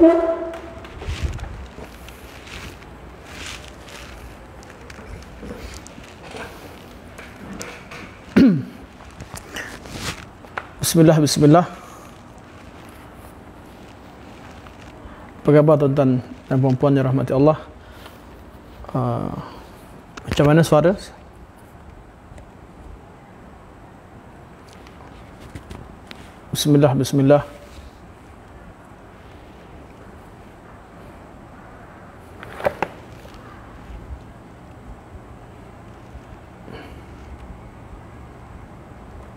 Bismillah, bismillah. Apa khabar tuan-tuan dan puan-puan yang rahmati Allah? Macam mana suara? Bismillah, bismillah.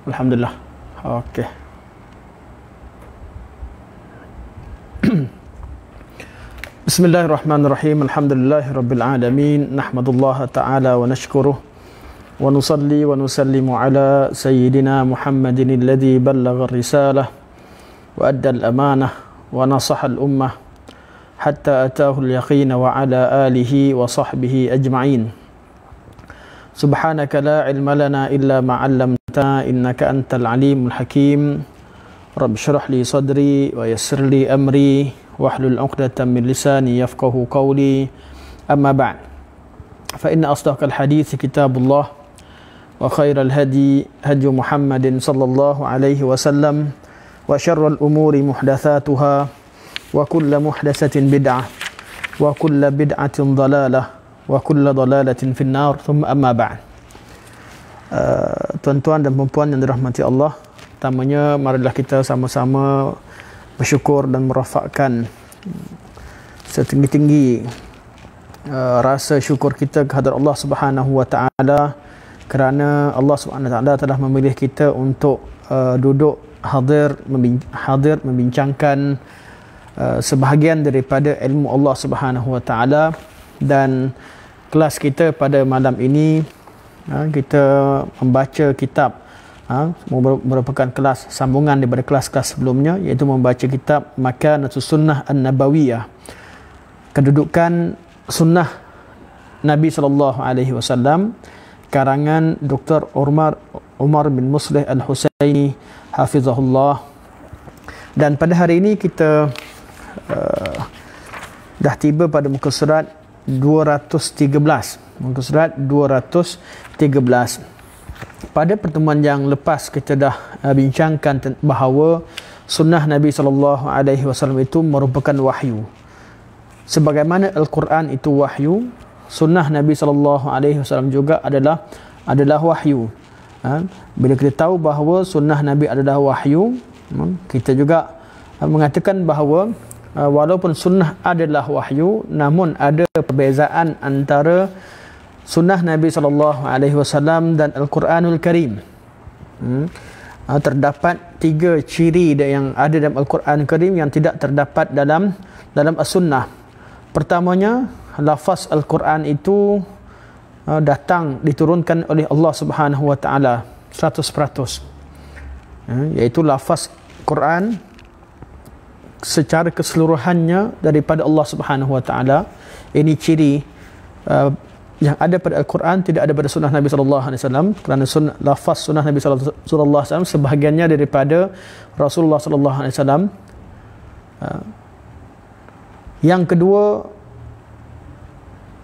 Alhamdulillah. Okey. Bismillahirrahmanirrahim. Alhamdulillahirabbil alamin. Nahmadullah ta'ala wa nashkuruh wa nusalli wa nusallimu ala sayyidina Muhammadin alladhi ballagha ar-risalah wa adda al-amanah wa nasaha al-ummah hatta ataahu al-yaqin wa ala alihi wa sahbihi ajma'in. Subhanaka la ilma lana illa ma 'allamtana innaka antal alimul hakim. Rabb shrah li sadri wa yassir li amri wahlul 'uqdatam min lisani yafqahu qawli. Amma ba'd. Fa inna asdaqal hadits kitabullah wa khairal hadi hadi Muhammadin sallallahu alaihi wasallam wa syarrul umuri muhdatsatuha wa kullu muhdatsatin bid'ah wa kullu bid'atin dhalalah wa kullu dhalalatin finnar. Thumma amma ba'd. Tuan-tuan dan puan-puan yang dirahmati Allah, pertamanya marilah kita sama-sama bersyukur dan merafakkan setinggi-tinggi rasa syukur kita kehadrat Allah Subhanahu wa taala kerana Allah Subhanahu wa taala telah memilih kita untuk duduk hadir membincangkan sebahagian daripada ilmu Allah Subhanahu wa taala. Dan kelas kita pada malam ini, kita membaca kitab, merupakan kelas sambungan daripada kelas-kelas sebelumnya, iaitu membaca kitab Makanatus Sunnah An-Nabawiyah, kedudukan sunnah Nabi SAW, karangan Dr. Umar bin Muslih Al-Husaini hafizahullah. Dan pada hari ini kita dah tiba pada muka surat 213. Muka surat 213. Pada pertemuan yang lepas kita dah bincangkan bahawa sunnah Nabi SAW itu merupakan wahyu. Sebagaimana Al-Quran itu wahyu, sunnah Nabi SAW juga adalah wahyu. Bila kita tahu bahawa sunnah Nabi adalah wahyu, kita juga mengatakan bahawa walaupun sunnah adalah wahyu, namun ada perbezaan antara sunnah Nabi SAW dan Al-Quranul Karim. Terdapat 3 ciri yang ada dalam Al-Quranul Karim yang tidak terdapat dalam As-Sunnah. Pertamanya, lafaz Al-Quran itu datang diturunkan oleh Allah Subhanahu wa taala 100%. Iaitu lafaz Quran secara keseluruhannya daripada Allah Subhanahu wa taala. Ini ciri yang ada pada Al-Quran, tidak ada pada sunnah Nabi sallallahu alaihi wasallam, kerana lafaz sunnah Nabi sallallahu alaihi wasallam sebahagiannya daripada Rasulullah sallallahu alaihi wasallam. Yang kedua,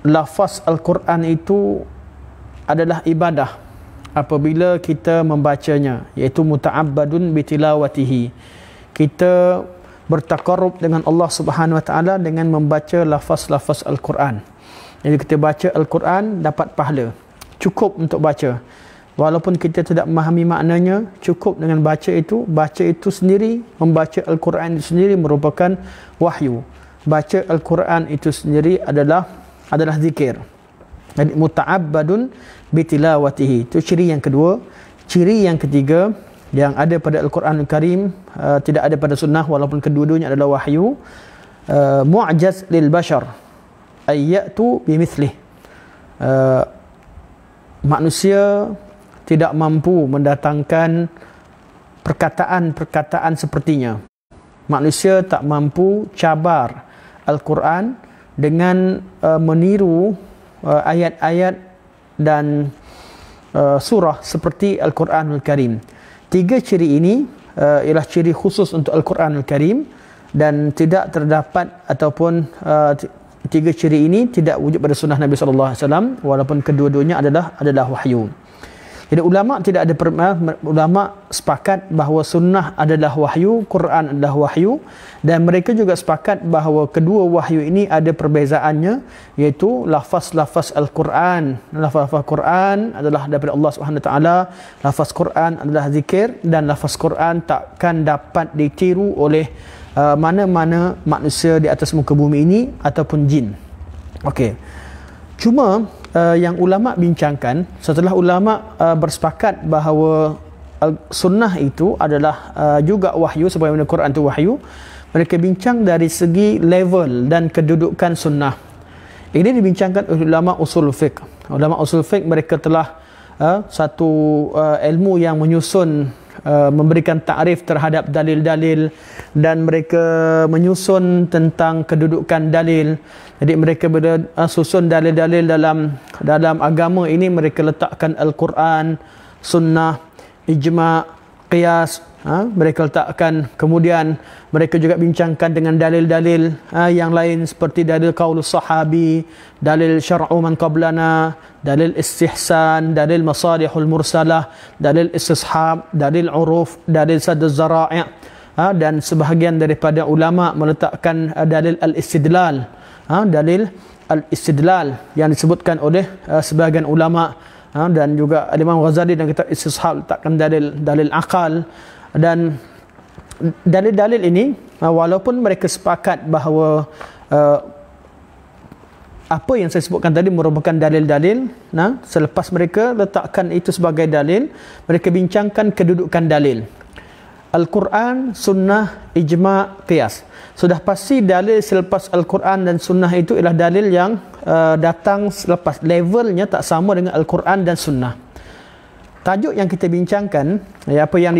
lafaz Al-Quran itu adalah ibadah apabila kita membacanya, iaitu muta'abbadun bitilawatihi. Kita bertaqarrub dengan Allah Subhanahu wa taala dengan membaca lafaz-lafaz Al-Quran. Jadi kita baca Al-Quran dapat pahala. Cukup untuk baca. Walaupun kita tidak memahami maknanya, cukup dengan baca itu sendiri, membaca Al-Quran itu sendiri merupakan wahyu. Baca Al-Quran itu sendiri adalah zikir. Jadi muta'abbadun bitilawatihi. Itu ciri yang kedua. Ciri yang ketiga yang ada pada Al-Quran Al-Karim, tidak ada pada sunnah, walaupun kedua-duanya adalah wahyu. Mu'jaz lil bashar ayyatu bimithlih. Manusia tidak mampu mendatangkan perkataan-perkataan sepertinya. Manusia tak mampu cabar Al-Quran dengan meniru ayat-ayat dan surah seperti Al-Quranul Karim. 3 ciri ini ialah ciri khusus untuk Al-Quranul Karim. dan tidak terdapat ataupun tiga ciri ini tidak wujud pada sunnah Nabi sallallahu alaihi wasallam, walaupun kedua-duanya adalah wahyu. Jadi ulama tidak ada ulama sepakat bahawa sunnah adalah wahyu, Quran adalah wahyu, dan mereka juga sepakat bahawa kedua wahyu ini ada perbezaannya, iaitu lafaz-lafaz Al-Quran. Lafaz Quran adalah daripada Allah Subhanahu Wa Taala, lafaz Quran adalah zikir, dan lafaz Quran takkan dapat ditiru oleh mana-mana manusia di atas muka bumi ini ataupun jin. Okey. Cuma yang ulama bincangkan, setelah ulama bersepakat bahawa sunnah itu adalah juga wahyu, sebagaimana Quran itu wahyu, mereka bincang dari segi level dan kedudukan sunnah. Ini dibincangkan oleh ulama usul fiqh. Ulama usul fiqh mereka telah satu ilmu yang menyusun, memberikan takrif terhadap dalil-dalil, dan mereka menyusun tentang kedudukan dalil. Jadi mereka susun dalil-dalil dalam agama ini, mereka letakkan Al-Quran, sunnah, ijma', qiyas, mereka letakkan. Kemudian mereka juga bincangkan dengan dalil-dalil yang lain seperti dalil qaulus sahabi, dalil syar'u man qablana, dalil istihsan, dalil masalihul mursalah, dalil istishab, dalil uruf, dalil sadduz zara'i', dan sebahagian daripada ulama meletakkan dalil al-istidlal, dalil al-istidlal yang disebutkan oleh sebahagian ulama, dan juga Imam Ghazali dan kitab Istishab letakkan dalil akal. Dan dalil-dalil ini, walaupun mereka sepakat bahawa apa yang saya sebutkan tadi merupakan dalil-dalil, selepas mereka letakkan itu sebagai dalil, mereka bincangkan kedudukan dalil. Al-Quran, sunnah, ijma', qiyas. Sudah pasti dalil selepas Al-Quran dan sunnah itu ialah dalil yang datang selepas, levelnya tak sama dengan Al-Quran dan sunnah. Tajuk yang kita bincangkan, apa yang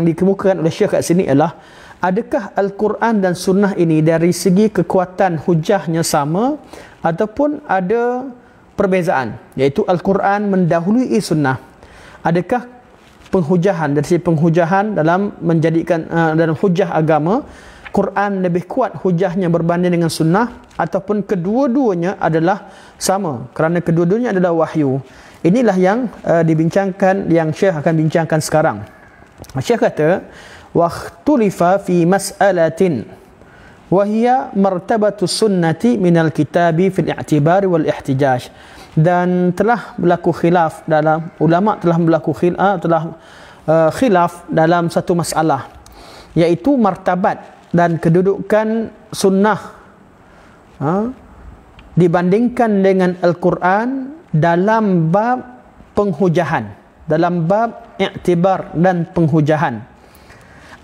dikemukakan oleh Syekh kat sini ialah, adakah Al-Quran dan sunnah ini dari segi kekuatan hujahnya sama ataupun ada perbezaan, iaitu Al-Quran mendahului sunnah. Adakah penghujahan, dari segi penghujahan dalam menjadikan dalam hujah agama, Quran lebih kuat hujahnya berbanding dengan sunnah, ataupun kedua-duanya adalah sama kerana kedua-duanya adalah wahyu. Inilah yang dibincangkan, yang Syekh akan bincangkan sekarang. Syekh kata, waqtulifa fi mas'alatin wa hiya martabatu sunnati minal kitabi fil i'tibar wal ihtijaj. Dan telah berlaku khilaf dalam ulama, khilaf dalam satu masalah, iaitu martabat dan kedudukan sunnah dibandingkan dengan Al-Quran dalam bab penghujahan, dalam bab i'tibar dan penghujahan.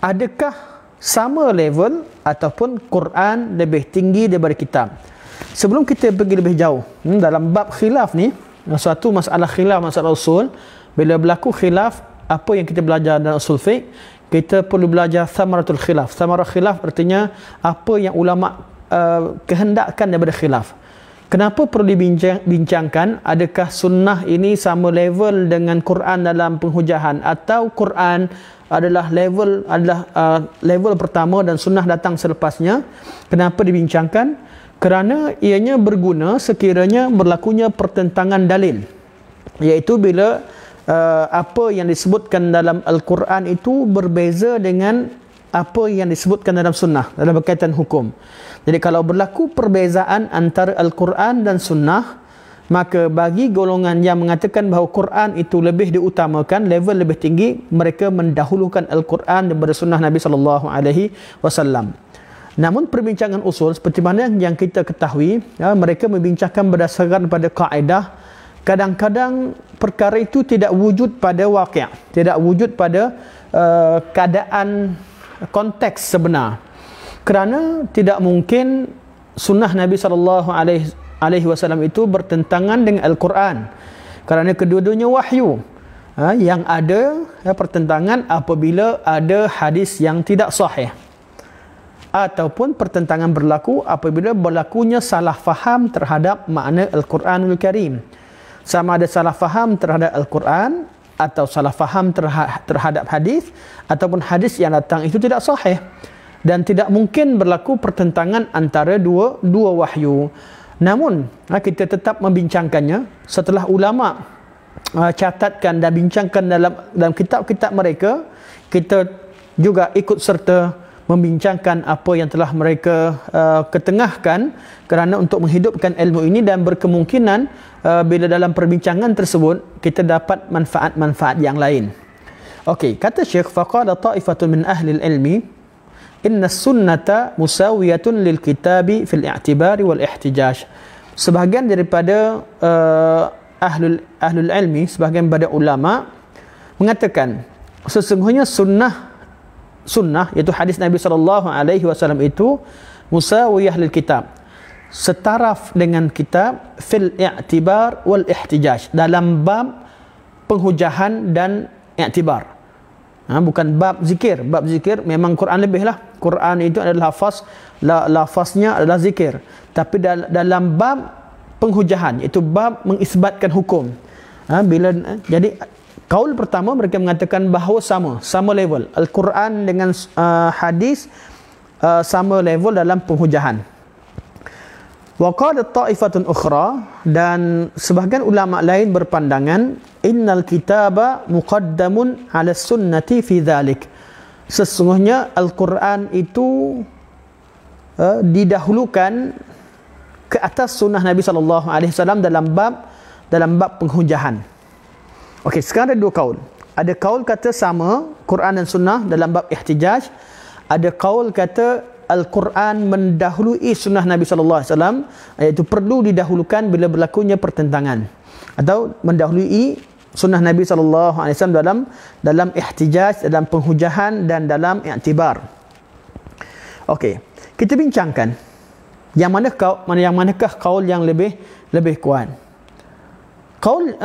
Adakah sama level ataupun Quran lebih tinggi daripada kitab? Sebelum kita pergi lebih jauh, dalam bab khilaf ni, suatu masalah khilaf, masalah usul, bila berlaku khilaf, apa yang kita belajar dalam usul fiqh, kita perlu belajar thamaratul khilaf. Thamarah khilaf artinya apa yang ulama kehendakkan daripada khilaf. Kenapa perlu dibincangkan? Adakah sunnah ini sama level dengan Quran dalam penghujahan, atau Quran adalah level pertama dan sunnah datang selepasnya? Kenapa dibincangkan? Kerana ianya berguna sekiranya berlakunya pertentangan dalil, iaitu bila apa yang disebutkan dalam Al-Quran itu berbeza dengan apa yang disebutkan dalam sunnah dalam berkaitan hukum. Jadi kalau berlaku perbezaan antara Al-Quran dan sunnah, maka bagi golongan yang mengatakan bahawa Quran itu lebih diutamakan, level lebih tinggi, mereka mendahulukan Al-Quran daripada sunnah Nabi SAW. Namun perbincangan usul seperti mana yang kita ketahui, mereka membincangkan berdasarkan pada kaedah. Kadang-kadang perkara itu tidak wujud pada waqi', tidak wujud pada keadaan konteks sebenar. Kerana tidak mungkin sunnah Nabi SAW itu bertentangan dengan Al-Quran, kerana kedua-duanya wahyu. Yang ada pertentangan apabila ada hadis yang tidak sahih, ataupun pertentangan berlaku apabila berlakunya salah faham terhadap makna Al-Quranul Karim. Sama ada salah faham terhadap Al-Quran, atau salah faham terhadap hadis, ataupun hadis yang datang itu tidak sahih. dan tidak mungkin berlaku pertentangan antara dua wahyu. Namun kita tetap membincangkannya setelah ulama catatkan dan bincangkan dalam kitab-kitab mereka. Kita juga ikut serta membincangkan apa yang telah mereka ketengahkan kerana untuk menghidupkan ilmu ini, dan berkemungkinan bila dalam perbincangan tersebut kita dapat manfaat-manfaat yang lain. Okey, kata Syekh, faqala ta'ifatun min ahli ilmi inna sunnata musawiyatun lil kitabi fil i'tibari wal ihtijaj. Sebahagian daripada ahlul ilmi, sebahagian daripada ulama mengatakan sesungguhnya sunnah iaitu hadis Nabi SAW itu musawiyah lil kitab, setaraf dengan kitab, fil i'tibar wal ihtijaj, dalam bab penghujahan dan i'tibar. Bukan bab zikir. Bab zikir memang Quran lebih lah. Quran itu adalah lafaznya adalah zikir. Tapi dalam bab penghujahan, itu bab mengisbatkan hukum. Jadi kaul pertama mereka mengatakan bahawa sama level Al-Quran dengan hadis, sama level dalam penghujahan. Wa qalat ta'ifatun ukhra, dan sebahagian ulama lain berpandangan innal kitaba muqaddamun 'ala sunnati fi dhalik. Sesungguhnya Al-Quran itu didahulukan ke atas sunnah Nabi SAW dalam bab penghujahan. Okey, sekarang ada dua kaul. Ada kaul kata sama Quran dan sunnah dalam bab ihtijaj. Ada kaul kata Al-Quran mendahului sunnah Nabi SAW, iaitu perlu didahulukan bila berlakunya pertentangan, atau mendahului sunnah Nabi SAW dalam ihtijaj, dalam penghujahan dan dalam i'tibar. Okey, kita bincangkan yang manakah kaul yang lebih kuat. Kaul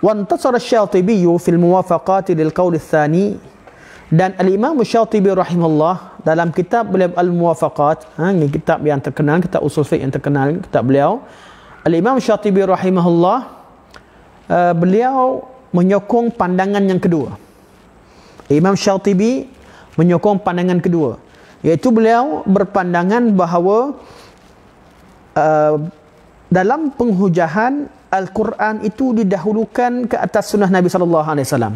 wantasara asy-Syatibi fil muwafaqati lil qaul ats-tsani, dan Al-Imam Syatibi rahimahullah dalam kitab beliau Al-Muwafaqat, ini kitab yang terkenal, kitab usul fiqh yang terkenal, kitab beliau, Al-Imam Syatibi rahimahullah, beliau menyokong pandangan yang kedua. Imam Syatibi menyokong pandangan kedua, iaitu beliau berpandangan bahawa dalam penghujahan Al-Quran itu didahulukan ke atas sunnah Nabi SAW.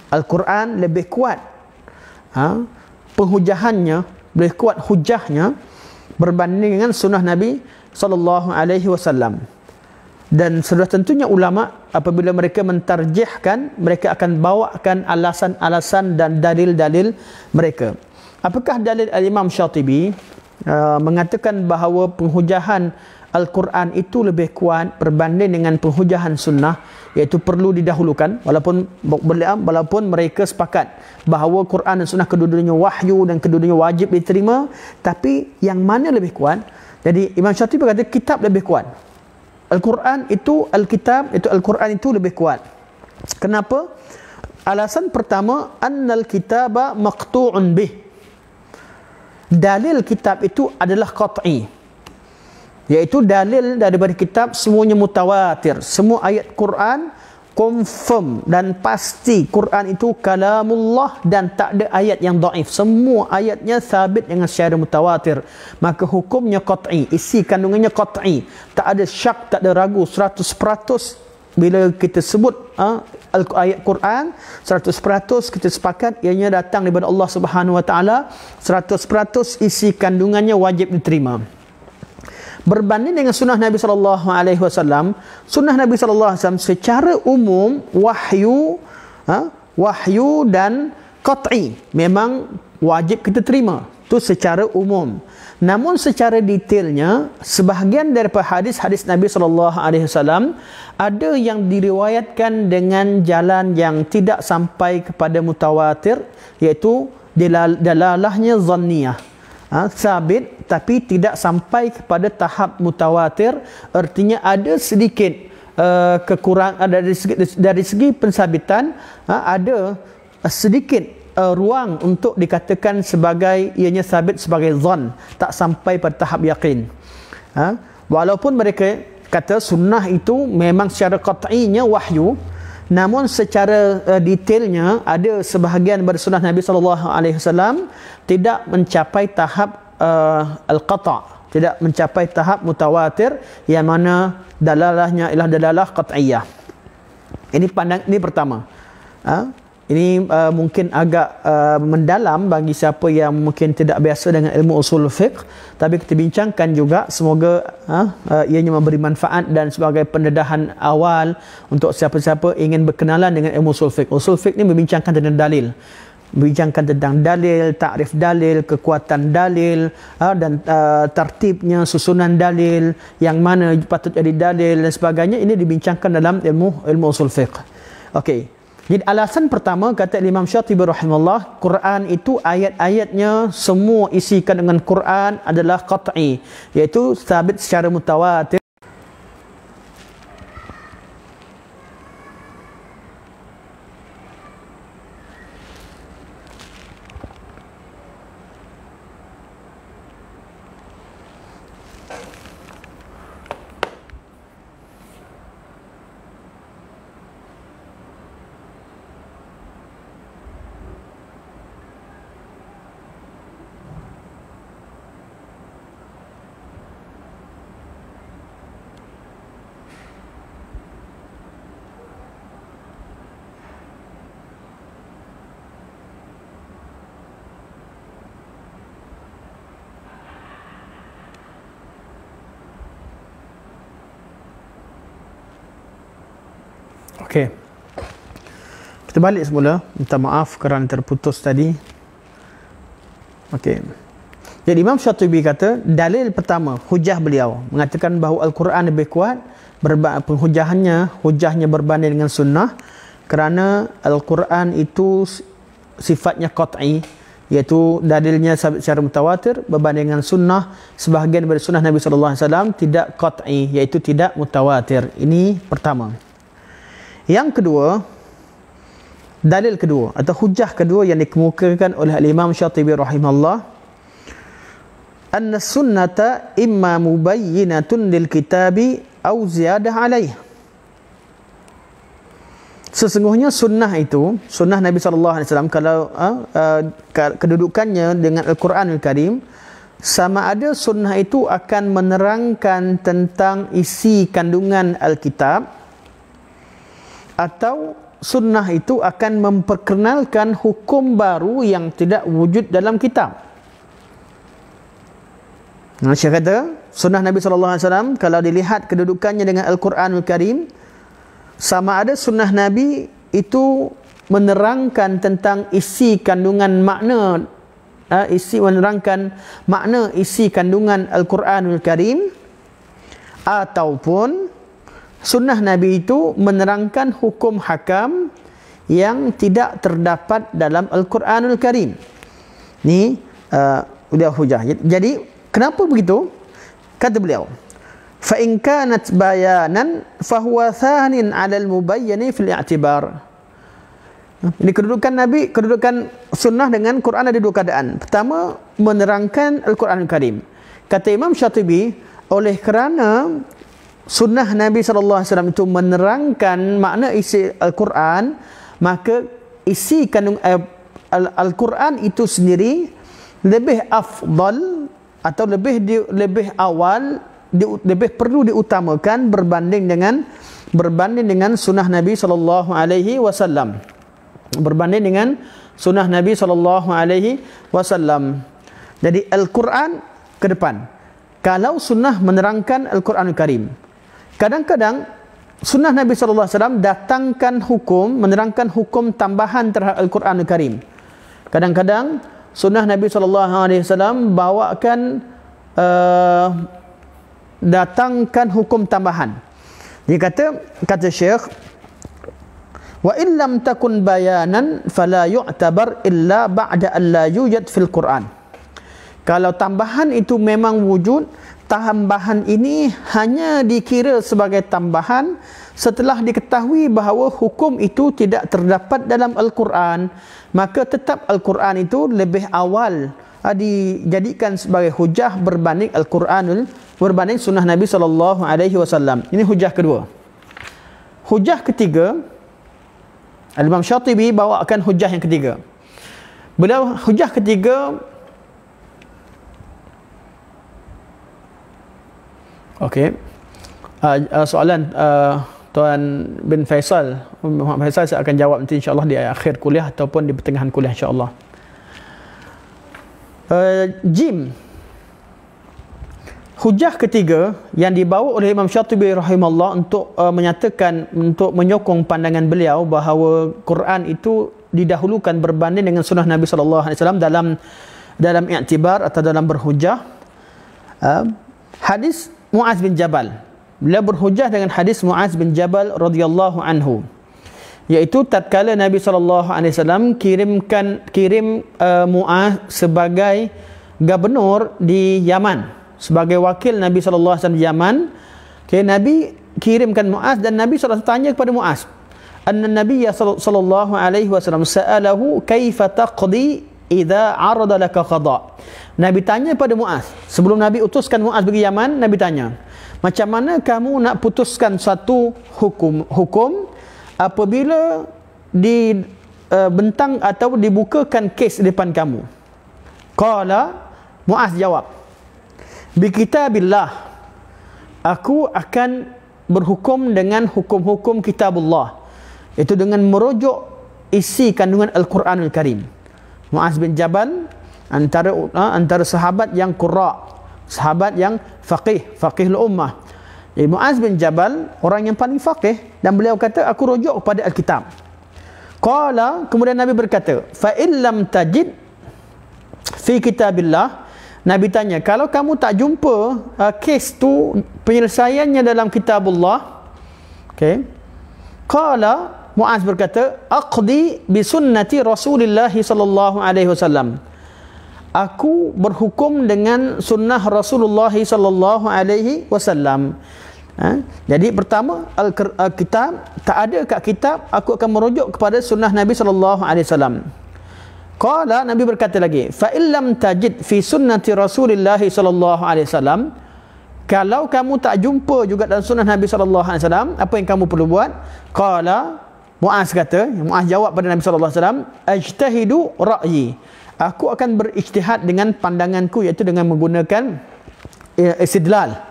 Al-Quran lebih kuat, penghujahannya lebih kuat, hujahnya berbanding dengan sunnah Nabi SAW. Dan sudah tentunya ulama apabila mereka mentarjihkan, mereka akan bawakan alasan-alasan dan dalil-dalil mereka. Apakah dalil Al-Imam Syatibi mengatakan bahawa penghujahan Al-Quran itu lebih kuat berbanding dengan penghujahan sunnah, iaitu perlu didahulukan, walaupun mereka sepakat bahawa Quran dan sunnah kedua-duanya wahyu dan kedua-duanya wajib diterima, tapi yang mana lebih kuat? Jadi Imam Syatibi berkata kitab lebih kuat. Al-Quran itu, Al-Kitab itu, Al-Quran itu lebih kuat. Kenapa? Alasan pertama, annal kitaba maqtu'un bih. Dalil kitab itu adalah qat'i, iaitu dalil daripada kitab semuanya mutawatir. Semua ayat Quran confirm dan pasti Quran itu kalamullah dan tak ada ayat yang dhaif. Semua ayatnya sabit dengan secara mutawatir. Maka hukumnya qat'i, isi kandungannya qat'i. Tak ada syak, tak ada ragu, 100%. Bila kita sebut ayat Quran 100% kita sepakat ianya datang daripada Allah Subhanahu Wa Taala, 100% isi kandungannya wajib diterima. Berbanding dengan sunnah Nabi SAW, sunnah Nabi SAW secara umum wahyu dan qat'i, memang wajib kita terima, itu secara umum. Namun secara detailnya, sebahagian daripada hadis-hadis Nabi SAW ada yang diriwayatkan dengan jalan yang tidak sampai kepada mutawatir, iaitu dalalahnya zanniyah, sabit tapi tidak sampai kepada tahap mutawatir. Artinya ada sedikit kekurangan dari segi pensabitan, ada sedikit ruang untuk dikatakan sebagai ianya sabit sebagai zan, tak sampai pada tahap yakin. Walaupun mereka kata sunnah itu memang secara qat'inya wahyu, namun secara detailnya ada sebahagian daripada sunnah Nabi SAW tidak mencapai tahap al-qata', tidak mencapai tahap mutawatir, yang mana dalalahnya ialah dalalah qat'iyah. Ini pertama. Ini mungkin agak mendalam bagi siapa yang mungkin tidak biasa dengan ilmu usul fiqh, tapi kita bincangkan juga, semoga ianya memberi manfaat dan sebagai pendedahan awal untuk siapa-siapa ingin berkenalan dengan ilmu usul fiqh. Usul fiqh ni membincangkan tentang dalil, membincangkan tentang dalil, takrif dalil, kekuatan dalil, dan tertibnya, susunan dalil, yang mana patut jadi dalil dan sebagainya. Ini dibincangkan dalam ilmu usul fiqh. Okey. Jadi alasan pertama, kata Imam Syatibi rahimahullah, Quran itu ayat-ayatnya semua isi kandungan Quran adalah qat'i, iaitu sabit secara mutawatir. Okey. Kita balik semula. Minta maaf kerana terputus tadi. Okey. Jadi Imam Syatibi kata, dalil pertama, hujah beliau mengatakan bahawa Al-Quran lebih kuat, hujahnya berbanding dengan sunnah, kerana Al-Quran itu sifatnya qat'i, iaitu dalilnya secara mutawatir, berbanding dengan sunnah, sebahagian daripada sunnah Nabi SAW tidak qat'i, iaitu tidak mutawatir. Ini pertama. Yang kedua, dalil kedua atau hujah kedua yang dikemukakan oleh Imam Syatibi rahimahullah, anna sunnata imma mubayyinatun lil kitabi au ziyadah alaih. Sesungguhnya sunnah itu, sunnah Nabi SAW, kalau kedudukannya dengan Al-Quranul Karim, sama ada sunnah itu akan menerangkan tentang isi kandungan Alkitab, atau sunnah itu akan memperkenalkan hukum baru yang tidak wujud dalam kitab. Syekh kata, sunnah Nabi SAW, kalau dilihat kedudukannya dengan Al-Quranul Karim, sama ada sunnah Nabi itu menerangkan tentang isi kandungan makna, menerangkan makna isi kandungan Al-Quranul Karim, ataupun sunnah Nabi itu menerangkan hukum hakam yang tidak terdapat dalam Al-Quranul Karim. Ini udah hujah. Jadi kenapa begitu? Kata beliau, fa in kanat bayanan fa huwa thanin 'ala al-mubayyani fil i'tibar. Ini kedudukan Nabi, kedudukan sunnah dengan Quran ada dua keadaan. Pertama, menerangkan Al-Quranul Karim. Kata Imam Syatibi, oleh kerana sunnah Nabi SAW itu menerangkan makna isi Al-Quran, maka isi kandung Al-Quran itu sendiri lebih afdal atau lebih awal, lebih perlu diutamakan berbanding dengan sunnah Nabi SAW. Berbanding dengan sunnah Nabi SAW. Jadi Al-Quran ke depan. Kalau sunnah menerangkan Al-Quranul Karim, kadang-kadang sunnah Nabi SAW datangkan hukum, menerangkan hukum tambahan terhadap Al-Quranul Karim. Kadang-kadang sunnah Nabi SAW bawakan datangkan hukum tambahan. Dia kata Syekh, wa illam takun bayanan fala yu'tabar illa ba'da an la yujad fil Quran. Kalau tambahan itu memang wujud, tambahan ini hanya dikira sebagai tambahan setelah diketahui bahawa hukum itu tidak terdapat dalam Al-Quran, maka tetap Al-Quran itu lebih awal dijadikan sebagai hujah berbanding berbanding sunnah Nabi SAW. Ini hujah kedua. Hujah ketiga, Al-Imam Syatibi bawakan hujah yang ketiga. Beliau hujah ketiga, okey. Soalan Tuan bin Faisal, Muhammad Faisal, saya akan jawab nanti insya-Allah di akhir kuliah ataupun di pertengahan kuliah insya-Allah. Jim, hujah ketiga yang dibawa oleh Imam Syatibi rahimahullah untuk menyatakan, untuk menyokong pandangan beliau bahawa Quran itu didahulukan berbanding dengan sunnah Nabi sallallahu alaihi wasallam dalam i'tibar atau dalam berhujah, hadis Muaz bin Jabal. Beliau berhujah dengan hadis Muaz bin Jabal radhiyallahu anhu, iaitu tatkala Nabi SAW kirim Muaz sebagai gubernur di Yaman, sebagai wakil Nabi SAW di Yaman. Okay, Nabi kirimkan Muaz dan Nabi SAW tanya kepada Muaz, anna Nabi sallallahu alaihi wasallam sa'alahu kaifa taqdi idza arada laka qada. Nabi tanya pada Muaz, sebelum Nabi utuskan Muaz pergi Yaman, Nabi tanya, macam mana kamu nak putuskan satu hukum apabila dibentang atau dibukakan kes di depan kamu? Qala, Muaz jawab, bi kitabillah, aku akan berhukum dengan hukum-hukum kitabullah, itu dengan merujuk isi kandungan Al-Quranul Karim. Muaz bin Jabal antara sahabat yang qurra, sahabat yang faqihul ummah. Jadi Muaz bin Jabal orang yang paling faqih, dan beliau kata aku rujuk kepada Alkitab. Qala, kemudian Nabi berkata, fa illam tajid fi kitabillah, Nabi tanya, kalau kamu tak jumpa kes tu penyelesaiannya dalam kitabullah, okey, qala, Muaz berkata, aqdi bi sunnati Rasulillah sallallahu alaihi wasallam, aku berhukum dengan sunnah Rasulullah sallallahu alaihi wasallam. Jadi pertama, kitab, tak ada kat kitab, aku akan merujuk kepada sunnah Nabi sallallahu alaihi wasallam. Qala, Nabi berkata lagi, fa illam tajid fi sunnati Rasulillah sallallahu alaihi wasallam, kalau kamu tak jumpa juga dalam sunnah Nabi sallallahu alaihi wasallam, apa yang kamu perlu buat? Qala, Muaz kata, Muaz jawab pada Nabi sallallahu alaihi wasallam, ajtahidu ra'yi, aku akan berijtihad dengan pandanganku, iaitu dengan menggunakan istidlal,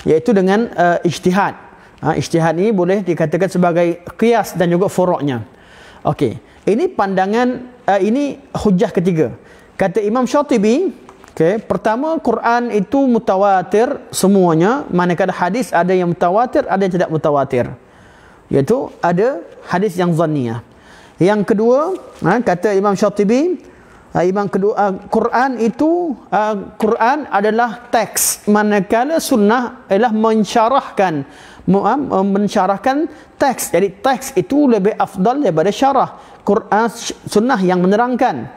iaitu dengan ijtihad. Ijtihad ini boleh dikatakan sebagai qiyas dan juga furu'-nya. Okey, ini pandangan, ini hujah ketiga. Kata Imam Syatibi, okey, pertama, Quran itu mutawatir semuanya, manakala hadis ada yang mutawatir, ada yang tidak mutawatir, iaitu ada hadis yang zanniyah. Yang kedua, kata Imam Syatibi, Quran itu Quran adalah teks, manakala sunnah ialah mensyarahkan teks. Jadi teks itu lebih afdal daripada syarah. Quran, sunnah yang menerangkan.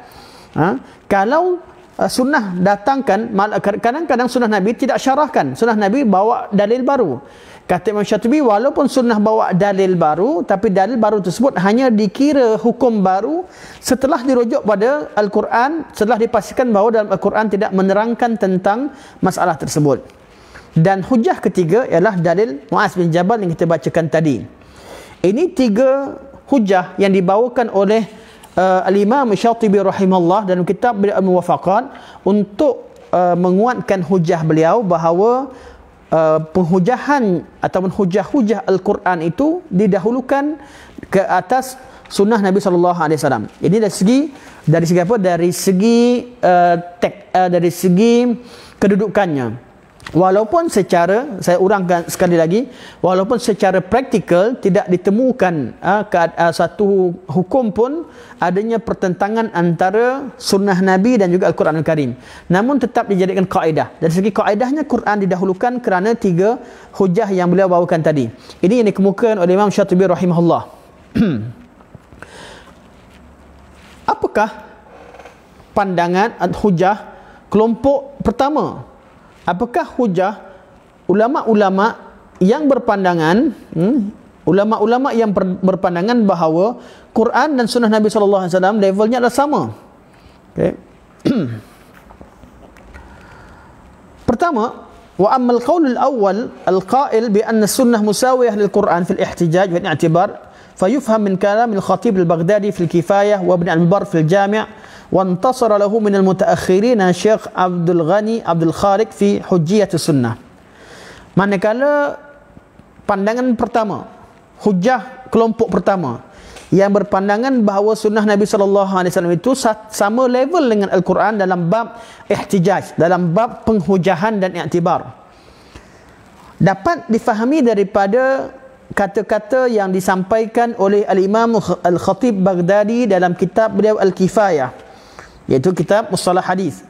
Kalau sunnah datangkan, kadang-kadang sunnah Nabi tidak syarahkan, sunnah Nabi bawa dalil baru. Kata Imam Syatibi, walaupun sunnah bawa dalil baru, tapi dalil baru tersebut hanya dikira hukum baru setelah dirujuk pada Al-Quran, setelah dipastikan bahawa dalam Al-Quran tidak menerangkan tentang masalah tersebut. Dan hujah ketiga ialah dalil Muaz bin Jabal yang kita bacakan tadi. Ini tiga hujah yang dibawakan oleh Al-Imam Syatibi rahimahullah dalam kitab Al-Muwafaqat untuk menguatkan hujah beliau bahawa penghujahan ataupun hujah-hujah Al-Quran itu didahulukan ke atas sunnah Nabi sallallahu alaihi wasallam. Ini dari segi apa? Dari segi kedudukannya. Walaupun secara, saya urangkan sekali lagi, walaupun secara praktikal tidak ditemukan satu hukum pun adanya pertentangan antara sunnah Nabi dan juga Al-Quran Al-Karim, namun tetap dijadikan kaedah. Dari segi kaedahnya, Quran didahulukan kerana tiga hujah yang beliau bawakan tadi. Ini yang dikemukakan oleh Imam Syatibi rahimahullah. Apakah pandangan hujah kelompok pertama? Apakah hujah ulama-ulama yang berpandangan, ulama-ulama yang berpandangan bahawa Quran dan sunnah Nabi sallallahu alaihi wasallam levelnya adalah sama? Okay. Pertama, wa ammal qaul al-awwal al-qa'il bi anna sunnah musawiyah lil Quran fil ihtijaj wal i'tibar فيفهم من كلام الخطيب البغدادي في الكفاية وابن البر في الجامع وانتصر له من المتأخرين الشيخ عبد الغني عبد الخالق في حجية السنة. Manakala pandangan pertama, hujah kelompok pertama yang berpandangan bahawa sunnah Nabi SAW itu sama level dengan Al-Quran dalam bab ihtijaj, dalam bab penghujahan dan iktibar, dapat difahami daripada kata-kata yang disampaikan oleh Al-Imam Al-Khatib Baghdadi dalam kitab beliau Al-Kifayah, iaitu kitab Mustalah Hadis,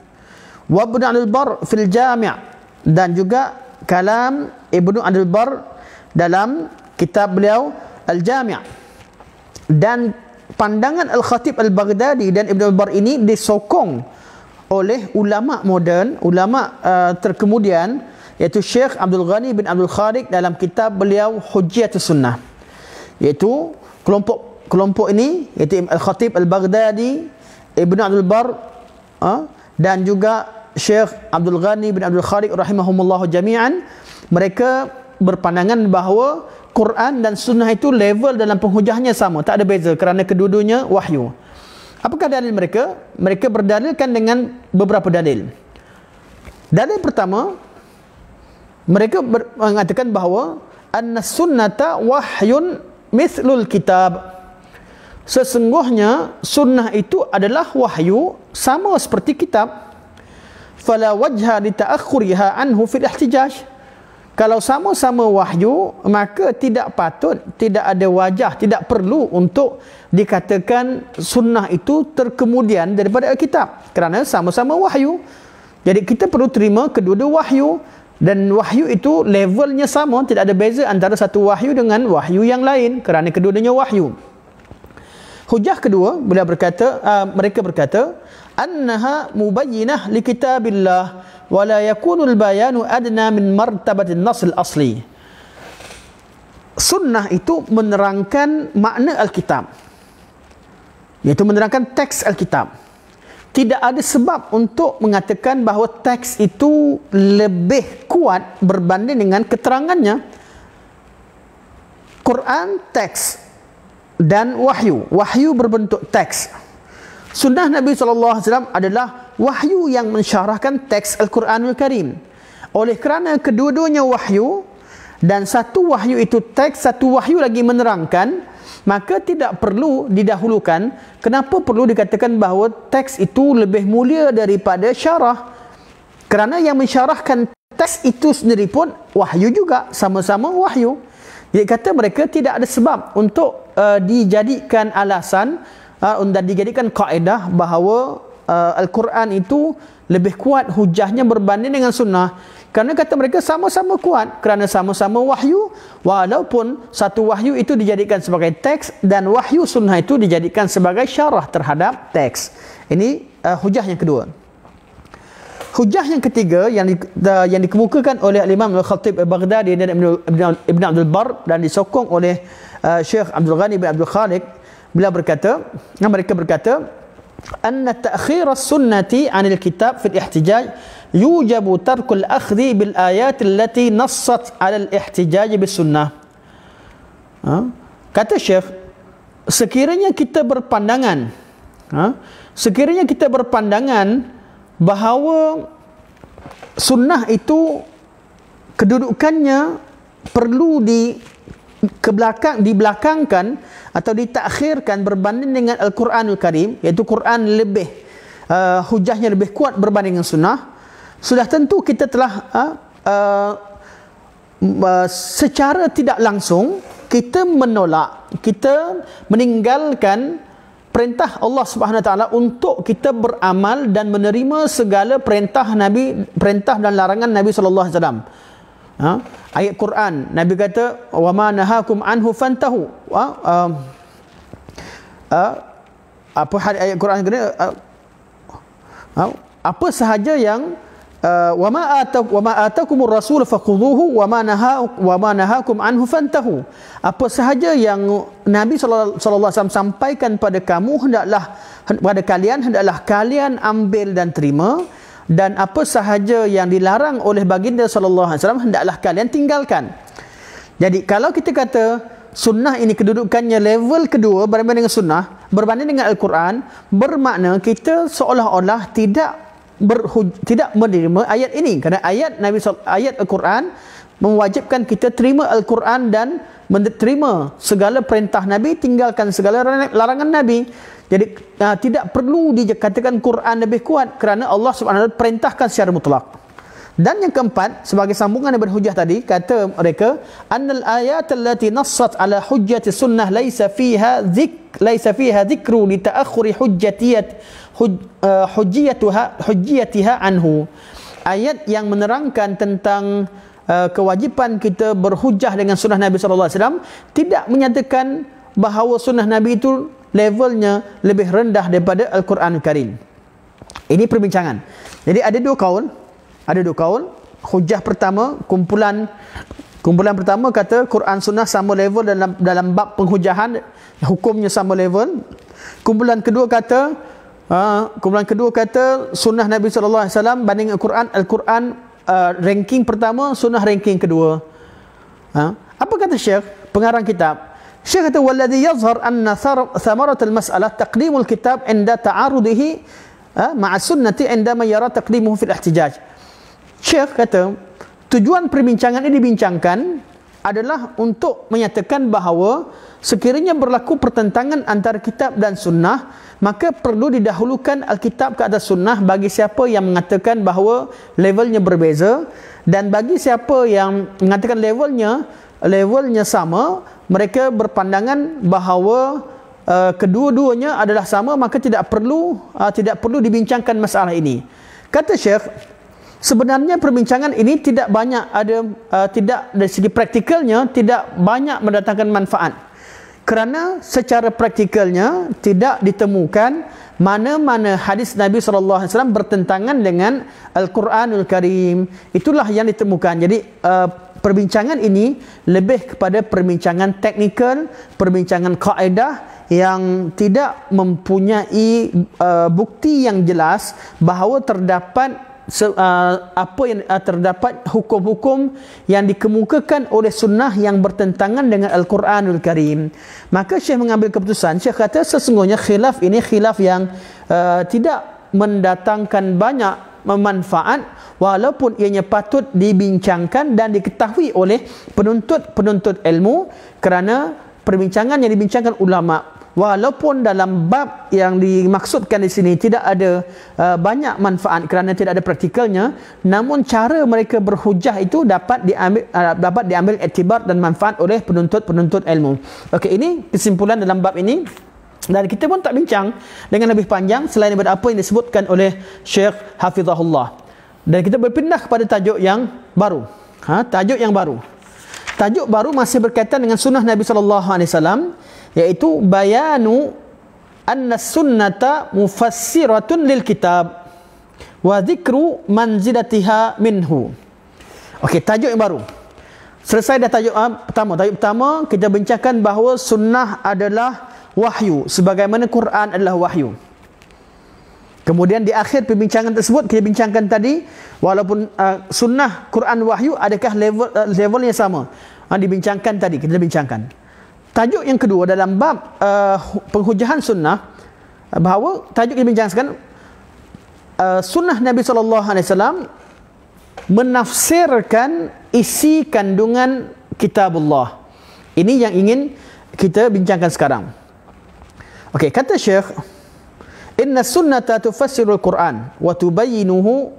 wa Ibn al-Bar fil Jami', dan juga kalam Ibn al-Bar dalam kitab beliau Al-Jami'. Dan pandangan Al-Khatib Al-Baghdadi dan Ibn al-Bar ini disokong oleh ulama moden, ulama terkemudian, iaitu Syekh Abdul Ghani bin Abdul Khaliq dalam kitab beliau Hujjatus Sunnah. Iaitu kelompok ini, iaitu Al-Khatib Al-Baghdadi, Ibn Abdul Bar, dan juga Syekh Abdul Ghani bin Abdul Khaliq rahimahumullah jami'an, mereka berpandangan bahawa Quran dan Sunnah itu level dalam penghujahnya sama, tak ada beza kerana kedua-duanya wahyu. Apakah dalil mereka? Mereka berdalilkan dengan beberapa dalil. Dalil pertama, mereka mengatakan bahawa anna sunnata wahyun mithlul kitab. Sesungguhnya sunnah itu adalah wahyu sama seperti kitab. Fala wajha li ta'akhkhuriha anhu fil ihtijaj. Kalau sama-sama wahyu, maka tidak patut, tidak ada wajah, tidak perlu untuk dikatakan sunnah itu terkemudian daripada Alkitab, kerana sama-sama wahyu. Jadi kita perlu terima kedua-dua wahyu, dan wahyu itu levelnya sama, tidak ada beza antara satu wahyu dengan wahyu yang lain, kerana kedua-duanya wahyu. Hujah kedua, mereka berkata annaha mubayyinah li kitabillah wa la yakunu al-bayanu adna min martabati an-nass al-asli. Sunnah itu menerangkan makna Alkitab, iaitu menerangkan teks Alkitab. Tidak ada sebab untuk mengatakan bahawa teks itu lebih kuat berbanding dengan keterangannya. Quran teks dan wahyu. Wahyu berbentuk teks. Sunnah Nabi SAW adalah wahyu yang mensyarahkan teks Al-Quranul Karim. Oleh kerana kedua-duanya wahyu, dan satu wahyu itu teks, satu wahyu lagi menerangkan, maka tidak perlu didahulukan. Kenapa perlu dikatakan bahawa teks itu lebih mulia daripada syarah? Kerana yang mensyarahkan teks itu sendiri pun wahyu juga, sama-sama wahyu. Jadi kata mereka tidak ada sebab untuk dijadikan alasan dan dijadikan kaedah bahawa Al-Quran itu lebih kuat hujahnya berbanding dengan sunnah. Kerana kata mereka sama-sama kuat, kerana sama-sama wahyu, walaupun satu wahyu itu dijadikan sebagai teks dan wahyu sunnah itu dijadikan sebagai syarah terhadap teks. Ini hujah yang kedua. Hujah yang ketiga yang dikemukakan oleh Imam Al-Khatib Al-Baghdadi dan Ibn Abdul Bar dan disokong oleh Syekh Abdul Ghani bin Abdul Khaliq, mereka berkata anna ta'khir as-sunnati 'anil kitab fi al-ihtijaj yujabu tarkul akhdhi bil ayat allati nassat 'ala al-ihtijaj bis sunnah. Kata Syekh, sekiranya kita berpandangan bahawa sunnah itu kedudukannya perlu dibelakangkan atau ditakhirkan berbanding dengan Al-Quranul Karim, iaitu Quran lebih hujahnya lebih kuat berbanding dengan sunnah, sudah tentu kita telah secara tidak langsung kita menolak, kita meninggalkan perintah Allah Subhanahu Wa Taala untuk kita beramal dan menerima segala perintah dan larangan Nabi sallallahu alaihi wasallam. Ayat Quran, Nabi kata wa ma nahakum anhu fantahu. Apa ayat Quran kena apa sahaja yang wa ma atakumur rasul fakhudhuhu wa ma nahakum anhu fantahu. Apa sahaja yang Nabi sallallahu alaihi wasallam sampaikan pada kamu pada kalian hendaklah kalian ambil dan terima, dan apa sahaja yang dilarang oleh baginda sallallahu alaihi wasallam hendaklah kalian tinggalkan. Jadi kalau kita kata sunnah ini kedudukannya level kedua berbanding dengan sunnah, berbanding dengan Al-Quran, bermakna kita seolah-olah tidak menerima ayat ini, kerana ayat Al-Quran mewajibkan kita terima Al-Quran dan menerima segala perintah Nabi, tinggalkan segala larangan Nabi. Jadi tidak perlu dikatakan Quran lebih kuat, kerana Allah Subhanahu wa taala perintahkan secara mutlak. Dan yang keempat, sebagai sambungan daripada hujah tadi, kata mereka, annal ayat allati nassat ala hujjati sunnah laisa fiha dhikru li ta'akhuri hujjiyatiha anhu. Ayat yang menerangkan tentang kewajipan kita berhujah dengan sunnah Nabi sallallahu alaihi wasallam tidak menyatakan bahawa sunnah Nabi itu levelnya lebih rendah daripada Al-Quran Al-Karim. Ini perbincangan. Jadi ada dua kaul. Hujah pertama, kumpulan pertama kata Quran Sunnah sama level dalam bab penghujahan, hukumnya sama level. Kumpulan kedua kata Sunnah Nabi sallallahu alaihi wasallam banding Al-Quran ranking pertama, Sunnah ranking kedua. Apa kata Syekh pengarang kitab? Syekh kata walladhi yazhar anna thamarat al-mas'alah taqdimul kitab inda ta'arudihi ma'a sunnati indama yara taqdimuhu fil ihtijaj. Syekh kata tujuan perbincangan ini dibincangkan adalah untuk menyatakan bahawa sekiranya berlaku pertentangan antara kitab dan sunnah, maka perlu didahulukan Alkitab ke atas sunnah bagi siapa yang mengatakan bahawa levelnya berbeza, dan bagi siapa yang mengatakan levelnya sama, mereka berpandangan bahawa kedua-duanya adalah sama, maka tidak perlu dibincangkan masalah ini. Kata Syekh, sebenarnya perbincangan ini tidak dari segi praktikalnya tidak banyak mendatangkan manfaat, kerana secara praktikalnya tidak ditemukan mana-mana hadis Nabi SAW bertentangan dengan Al-Quranul Karim. Itulah yang ditemukan. Jadi perbincangan ini lebih kepada perbincangan teknikal, perbincangan kaedah yang tidak mempunyai bukti yang jelas bahawa terdapat terdapat hukum-hukum yang dikemukakan oleh sunnah yang bertentangan dengan Al-Quranul Karim. Maka Syekh mengambil keputusan. Syekh kata sesungguhnya khilaf ini khilaf yang tidak mendatangkan banyak manfaat, walaupun ianya patut dibincangkan dan diketahui oleh penuntut ilmu, kerana perbincangan yang dibincangkan ulama, walaupun dalam bab yang dimaksudkan di sini tidak ada banyak manfaat kerana tidak ada praktikalnya, namun cara mereka berhujah itu dapat diambil iktibar dan manfaat oleh penuntut ilmu. Okey, ini kesimpulan dalam bab ini, dan kita pun tak bincang dengan lebih panjang selain daripada apa yang disebutkan oleh Syekh Hafizahullah. Dan kita berpindah kepada tajuk yang baru. Tajuk baru masih berkaitan dengan sunnah Nabi sallallahu alaihi wasallam, iaitu bayanu anna sunnata mufassiratun lil kitab wa dhikru manzilatiha minhu. Okey, tajuk yang baru. Selesai dah tajuk pertama. Tajuk pertama kita bincangkan bahawa sunnah adalah wahyu, sebagaimana Quran adalah wahyu. Kemudian di akhir perbincangan tersebut kita bincangkan tadi, walaupun sunnah, Quran, wahyu, adakah levelnya sama? Dibincangkan tadi, kita bincangkan. Tajuk yang kedua dalam bab penghujahan sunnah, bahawa tajuk yang dibincangkan sunnah Nabi SAW menafsirkan isi kandungan kitabullah. Ini yang ingin kita bincangkan sekarang. Okey, kata Syekh, inna sunnata tufassirul Quran wa tubayyinuhu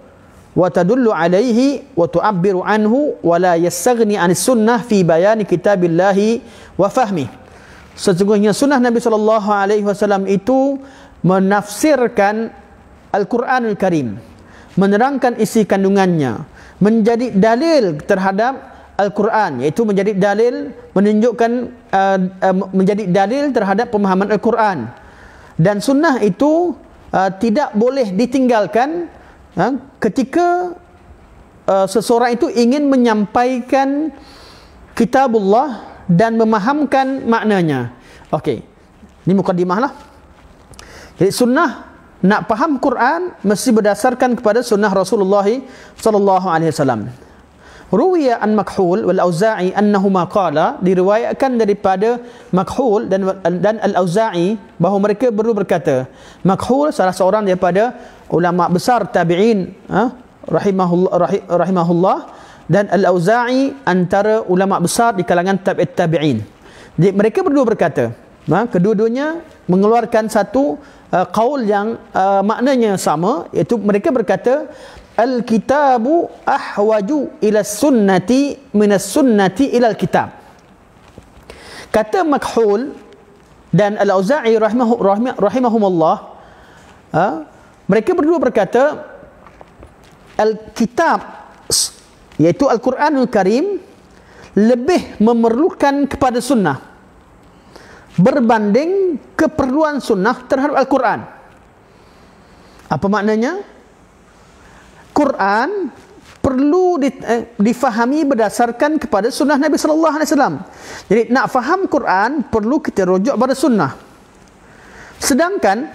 wa tadullu alaihi wa tu'abbiru anhu wa la yastaghni 'anis sunnah fi bayani kitabillahi wa fahmi. Sesungguhnya sunnah Nabi SAW itu menafsirkan Al-Quranul Karim, menerangkan isi kandungannya, menjadi dalil terhadap Al-Quran, iaitu menjadi dalil menunjukkan menjadi dalil terhadap pemahaman Al-Quran. Dan sunnah itu tidak boleh ditinggalkan ketika seseorang itu ingin menyampaikan kitabullah dan memahamkan maknanya. Okey, ini mukadimah lah. Jadi sunnah, nak faham Quran mesti berdasarkan kepada sunnah Rasulullah sallallahu alaihi wasallam. Ruwiya an Makhul wal Auza'i annahuma qala, diriwayatkan daripada Makhul dan Al-Auza'i bahawa mereka berdua berkata. Makhul salah seorang daripada ulama besar tabi'in, rahimahullah, dan Al-Auza'i antara ulama besar di kalangan tabi'in. Jadi mereka berdua berkata, kedua-duanya mengeluarkan satu qaul yang maknanya sama, iaitu mereka berkata, al-kitabu ahwaju ila sunnati minas sunnati ila al-kitab. Kata Makhul dan Al-Auza'i rahimahumullah, mereka berdua berkata al-kitab, iaitu Al-Quranul Karim, lebih memerlukan kepada sunnah berbanding keperluan sunnah terhadap Al-Quran. Apa maknanya? Quran perlu difahami berdasarkan kepada sunnah Nabi sallallahu alaihi wasallam. Jadi nak faham Quran perlu kita rujuk pada sunnah. Sedangkan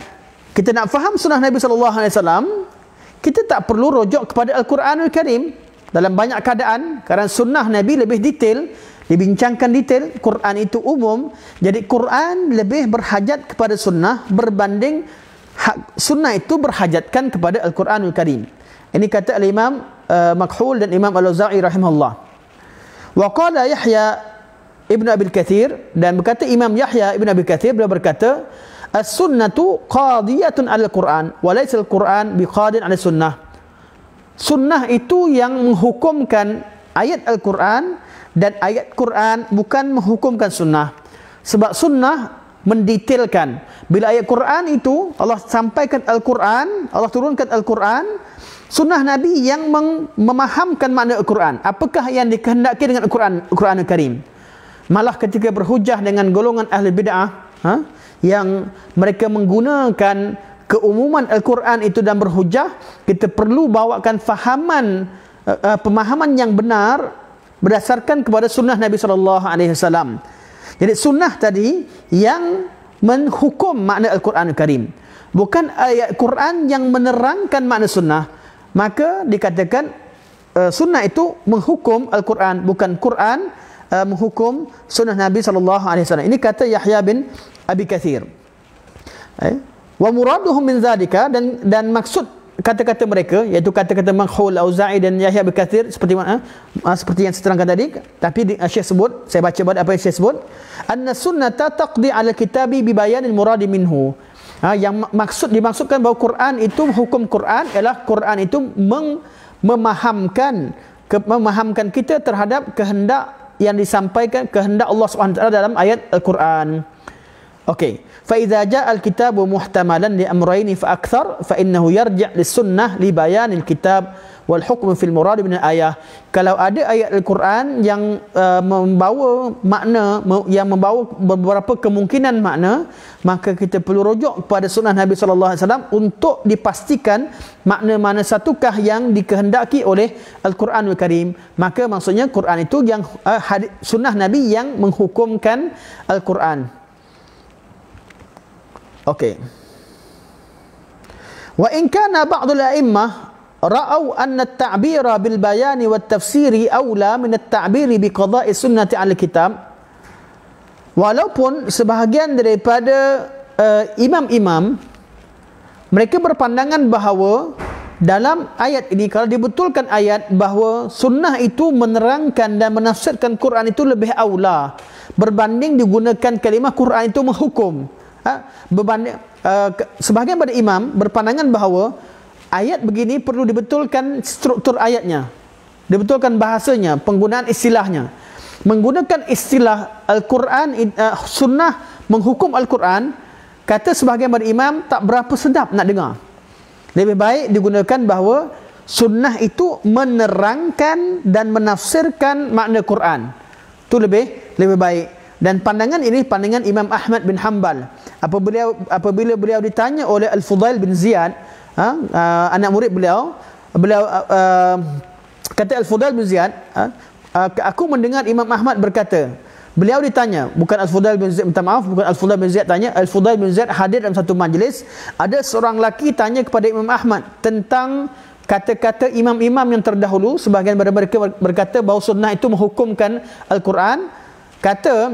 kita nak faham sunnah Nabi sallallahu alaihi wasallam, kita tak perlu rujuk kepada Al-Quranul Karim. Dalam banyak keadaan, kerana sunnah Nabi lebih detail, dibincangkan detail, Quran itu umum. Jadi Quran lebih berhajat kepada sunnah berbanding sunnah itu berhajatkan kepada Al-Quranul Karim. Ini kata Al-Imam Makhul dan Imam Al-Auza'i rahimahullah. Wa qala Yahya Ibn Abi Kathir, dan berkata Imam Yahya Ibn Abi Kathir, beliau berkata, as-sunnatu qadiyatun al-Quran wa laysa al-Quran biqadin ala sunnah. Sunnah itu yang menghukumkan ayat Al-Quran, dan ayat Quran bukan menghukumkan sunnah. Sebab sunnah mendetailkan. Bila ayat Quran itu Allah sampaikan Al-Quran, Allah turunkan Al-Quran, sunnah Nabi yang memahamkan makna Al-Quran. Apakah yang dikehendaki dengan Al-Quran Al-Karim? Malah ketika berhujah dengan golongan ahli bid'ah, yang mereka menggunakan keumuman Al-Quran itu dan berhujah, kita perlu bawakan pemahaman yang benar berdasarkan kepada sunnah Nabi SAW. Jadi sunnah tadi yang menghukum makna Al-Quran Al-Karim, bukan ayat Quran yang menerangkan makna sunnah. Maka dikatakan sunnah itu menghukum Al-Quran, bukan Quran menghukum sunnah Nabi SAW. Ini kata Yahya bin Abi Kathir. Wa muraduhum min zalika, dan maksud kata-kata mereka, iaitu kata-kata Makhul, Auza'i dan Yahya bin Kathir, seperti mana? Seperti yang saya terangkan tadi, tapi Syekh sebut, saya baca apa yang Syekh sebut, anna sunnata taqdi ala kitabi bi bayanil muradi minhu. Yang dimaksudkan bahawa Quran itu, hukum Quran ialah Quran itu memahamkan kita terhadap kehendak yang disampaikan, kehendak Allah SWT dalam ayat Al-Quran. Okey, fa idza jaa al-kitabu muhtamalan li amrayn fa akthar fa innahu yarji' lis-sunnah li bayanil kitab wal hukm fil murad min al-ayah. Kalau ada ayat Al-Quran yang membawa makna, yang membawa beberapa kemungkinan makna, maka kita perlu rujuk kepada sunnah Nabi sallallahu alaihi wasallam untuk dipastikan makna-makna satukah yang dikehendaki oleh Al-Quranul Karim. Maka maksudnya Quran itu yang sunnah Nabi yang menghukumkan Al-Quran. Okey. Wa in kana ba'dul a'immah ra'au anna at-ta'bira bil bayani wat tafsiri aula min at-ta'biri bi qada'i sunnati al-kitab. Walaupun sebahagian daripada imam-imam mereka berpandangan bahawa dalam ayat ini, kalau dibetulkan ayat bahawa sunnah itu menerangkan dan menafsirkan Quran itu lebih aula berbanding digunakan kalimah Quran itu menghukum. Sebahagian pada imam berpandangan bahawa ayat begini perlu dibetulkan struktur ayatnya, dibetulkan bahasanya, penggunaan istilahnya. Menggunakan istilah Al-Quran, sunnah menghukum Al-Quran, kata sebahagian pada imam tak berapa sedap nak dengar. Lebih baik digunakan bahawa sunnah itu menerangkan dan menafsirkan makna Quran. Itu lebih baik. Dan pandangan ini pandangan Imam Ahmad bin Hanbal. Apabila beliau ditanya oleh Al-Fudail bin Ziyad, anak murid beliau kata Al-Fudail bin Ziyad, aku mendengar Imam Ahmad berkata, beliau ditanya, bukan Al-Fudail bin Ziyad, minta maaf, bukan Al-Fudail bin Ziyad tanya, Al-Fudail bin Ziyad hadir dalam satu majlis, ada seorang lelaki tanya kepada Imam Ahmad tentang kata-kata imam-imam yang terdahulu. Sebahagian daripada mereka berkata bahawa sunnah itu menghukumkan Al-Quran. Kata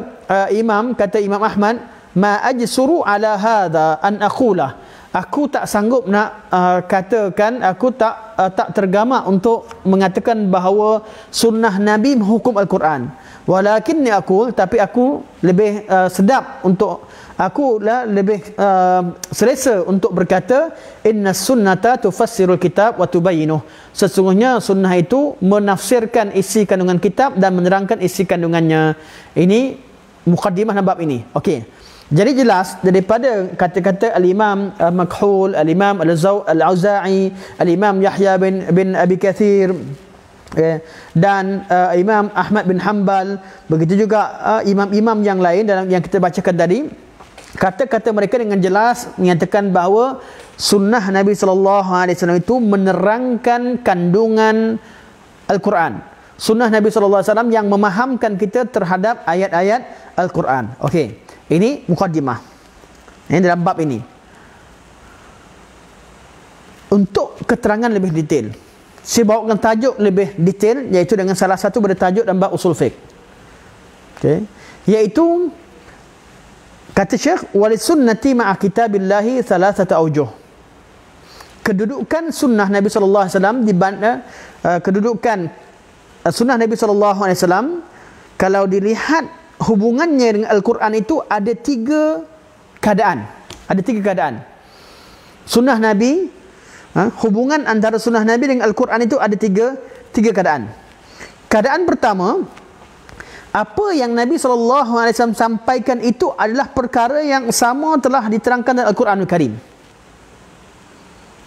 Imam Ahmad, ma ajsuru ala hadha an aqulah, aku tak sanggup nak katakan, aku tak tergamak untuk mengatakan bahawa sunnah Nabi menghukum Al-Quran. Walakinni aqul, tapi aku lebih sedap untuk, aku lebih selesa untuk berkata, inna sunnata tufassirul kitab wa tubayyinuh, sesungguhnya sunnah itu menafsirkan isi kandungan kitab dan menerangkan isi kandungannya. Ini mukaddimah bab ini. Okey, jadi jelas daripada kata-kata Al-Imam Makhul, Al-Imam Al-Auza'i, Al-Imam Yahya bin Abi Kathir, dan Imam Ahmad bin Hanbal, begitu juga imam-imam yang lain dalam yang kita bacakan tadi, kata-kata mereka dengan jelas menyatakan bahawa sunnah Nabi SAW itu menerangkan kandungan Al-Quran. Sunnah Nabi SAW yang memahamkan kita terhadap ayat-ayat Al-Quran. Okey, ini mukaddimah. Ini dalam bab ini. Untuk keterangan lebih detail, saya bawakan tajuk lebih detail, iaitu dengan salah satu daripada tajuk dalam bab usul fiqh. Okey, iaitu kata Syekh, walis sunnati ma'a kitabillahi thalathata awjuh. Kedudukan sunnah Nabi sallallahu alaihi wasallam di kedudukan sunnah Nabi sallallahu alaihi wasallam, kalau dilihat hubungannya dengan Al-Quran itu ada tiga keadaan. Ada tiga keadaan. Sunnah Nabi, hubungan antara sunnah Nabi dengan Al-Quran itu ada tiga keadaan. Keadaan pertama, apa yang Nabi SAW sampaikan itu adalah perkara yang sama telah diterangkan dalam Al-Quranul Karim.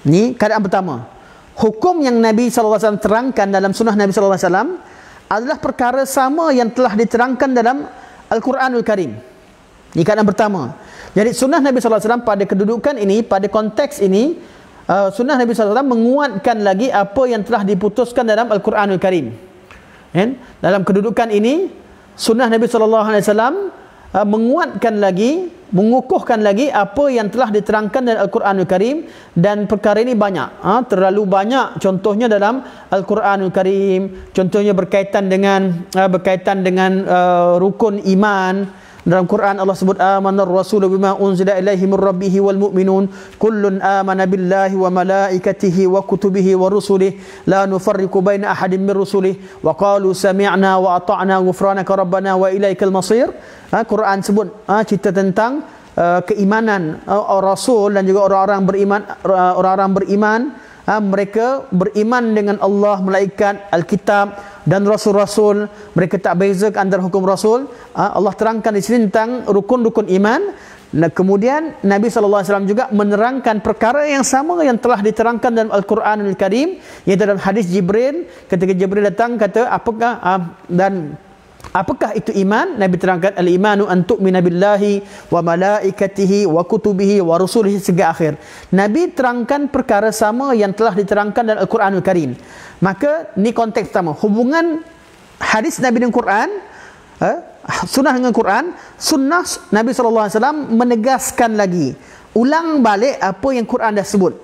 Ini keadaan pertama. Hukum yang Nabi SAW terangkan dalam sunnah Nabi SAW adalah perkara sama yang telah diterangkan dalam Al-Quranul Karim. Ini keadaan pertama. Jadi sunnah Nabi SAW pada kedudukan ini, pada konteks ini, sunnah Nabi SAW menguatkan lagi apa yang telah diputuskan dalam Al-Quranul Karim. Dalam kedudukan ini, sunnah Nabi SAW menguatkan lagi, mengukuhkan lagi apa yang telah diterangkan dalam Al-Quranul Karim, dan perkara ini banyak, terlalu banyak contohnya dalam Al-Quranul Karim. Contohnya berkaitan dengan rukun iman. Dalam Quran Allah sebut amanar rasulu bima unzila ilaihi min rabbih wal mu'minun kullun amana billahi wa malaikatihi wa kutubihi wa rusulihi la nufarriqu baina ahadin min rusulihi wa qalu sami'na wa ata'na ghufranaka rabbana wa ilaikal masir. Quran sebut cerita tentang keimanan Rasul dan juga orang-orang beriman. Mereka beriman dengan Allah, malaikat, Alkitab dan Rasul-Rasul. Mereka tak bezakan antara hukum Rasul. Allah terangkan di sini tentang rukun-rukun iman. Nah, kemudian Nabi SAW juga menerangkan perkara yang sama yang telah diterangkan dalam Al-Quranul Karim, iaitu dalam hadis Jibril. Ketika Jibril datang kata, apakah itu iman? Nabi terangkan, al-imanu an tu'mina billahi wa malaikatihi wa kutubihi wa rusulihi sehingga akhir. Nabi terangkan perkara sama yang telah diterangkan dalam Al-Quranul Karim. Maka ni konteks pertama, hubungan hadis Nabi dengan Quran, sunnah dengan Quran. Sunnah Nabi SAW menegaskan lagi, ulang balik apa yang Quran dah sebut.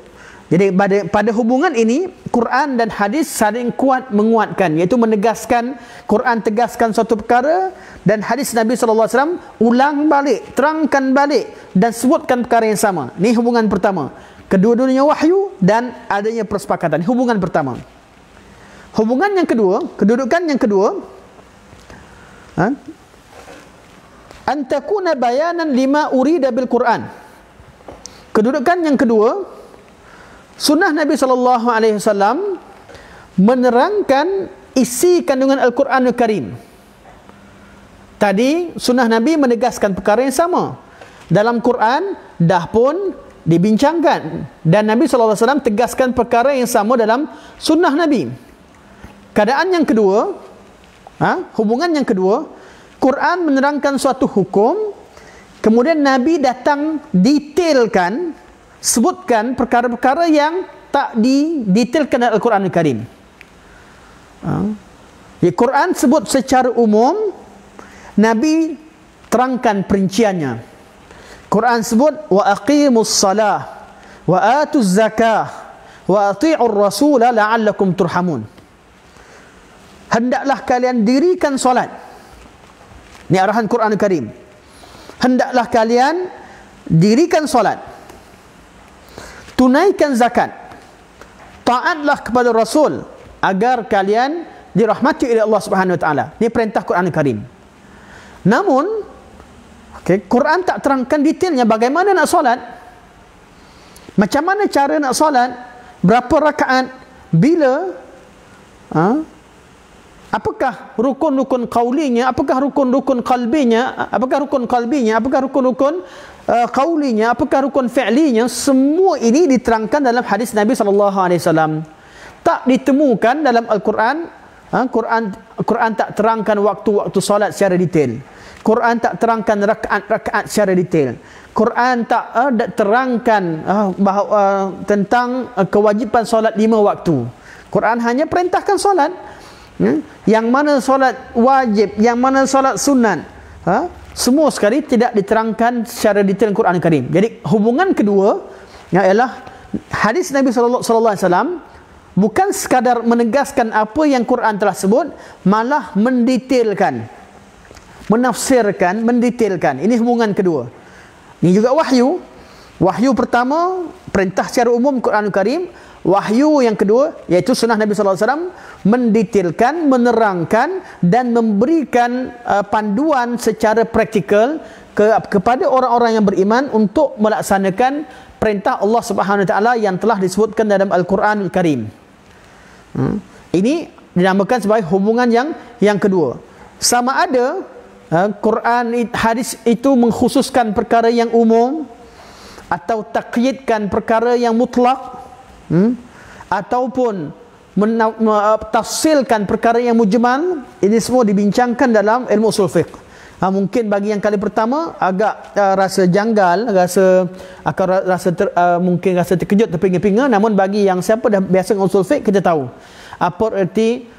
Jadi pada hubungan ini, Quran dan hadis saling kuat menguatkan, iaitu menegaskan. Quran tegaskan suatu perkara dan hadis Nabi SAW ulang balik, terangkan balik dan sebutkan perkara yang sama. Ini hubungan pertama. Kedua-duanya wahyu dan adanya persepakatan. Hubungan pertama. Hubungan yang kedua, kedudukan yang kedua, antakuna bayanan lima urida bil Quran. Kedudukan yang kedua, sunnah Nabi SAW menerangkan isi kandungan Al-Quranul Karim. Tadi sunnah Nabi menegaskan perkara yang sama. Dalam Quran dah pun dibincangkan, dan Nabi SAW tegaskan perkara yang sama dalam sunnah Nabi. Keadaan yang kedua, hubungan yang kedua, Quran menerangkan suatu hukum, kemudian Nabi datang detailkan, sebutkan perkara-perkara yang tak didetailkan dalam Al-Quran Al-Karim. Quran sebut secara umum, Nabi terangkan perinciannya. Quran sebut wa aqimus salah wa atuz zakah wa ati'ur rasula la'allakum turhamun. Hendaklah kalian dirikan solat. Ini arahan Quran Karim. Hendaklah kalian dirikan solat, tunaikan zakat, taatlah kepada Rasul agar kalian dirahmati oleh Allah Subhanahu Wa Taala. Ini perintah Quran Karim. Namun, Quran tak terangkan detailnya bagaimana nak solat, macam mana cara nak solat, berapa rakaat, bila, apakah rukun-rukun qaulinya, apakah rukun-rukun qalbinya, apakah rukun qalbinya, apakah rukun-rukun qaulinya, apakah rukun fi'linya. Semua ini diterangkan dalam hadis Nabi SAW. Tak ditemukan dalam Al-Quran. Quran tak terangkan waktu-waktu solat secara detail. Quran tak terangkan rakaat-rakaat secara detail. Quran tak terangkan tentang kewajipan solat 5 waktu. Quran hanya perintahkan solat. Yang mana solat wajib, yang mana solat sunat, semua sekali tidak diterangkan secara detail Quran Karim. Jadi hubungan kedua ialah hadis Nabi sallallahu alaihi wasallam bukan sekadar menegaskan apa yang Quran telah sebut, malah mendetailkan, menafsirkan, mendetailkan. Ini hubungan kedua. Ini juga wahyu. Wahyu pertama, perintah secara umum Quran Karim. Wahyu yang kedua, iaitu sunnah Nabi SAW, mendetailkan, menerangkan dan memberikan panduan secara praktikal kepada orang-orang yang beriman untuk melaksanakan perintah Allah Subhanahu Wa Taala yang telah disebutkan dalam Al-Quran Karim. Ini dinamakan sebagai hubungan yang kedua. Sama ada Quran, hadis itu mengkhususkan perkara yang umum atau takyidkan perkara yang mutlak, ataupun tafsilkan perkara yang mujmal. Ini semua dibincangkan dalam ilmu usul fiqh. Mungkin bagi yang kali pertama agak rasa janggal, mungkin rasa terkejut, terpinga-pinga. Namun bagi yang siapa dah biasa dengan usul fiqh, kita tahu apa erti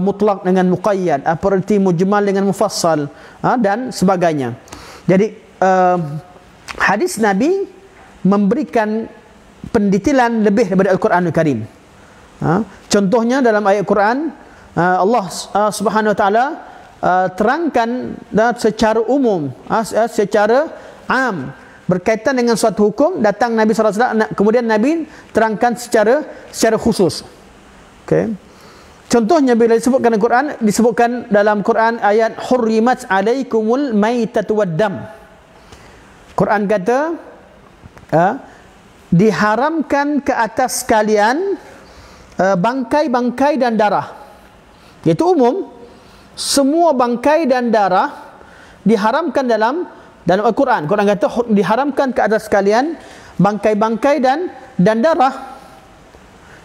mutlak dengan muqayyad, apa erti mujmal dengan mufassal, dan sebagainya. Jadi hadis Nabi memberikan pendetailan lebih daripada Al-Quran Al-Karim. Contohnya dalam ayat Quran, Allah Subhanahu Wa Taala terangkan secara umum, secara am, berkaitan dengan suatu hukum. Datang Nabi SAW, kemudian Nabi terangkan secara khusus. Contohnya bila disebutkan dalam Quran, disebutkan dalam Quran ayat hurrimat alaikumul maitatu waddam. Quran kata diharamkan ke atas kalian bangkai-bangkai dan darah. Iaitu umum, semua bangkai dan darah diharamkan dalam Al-Quran. Quran kata diharamkan ke atas kalian bangkai-bangkai dan darah.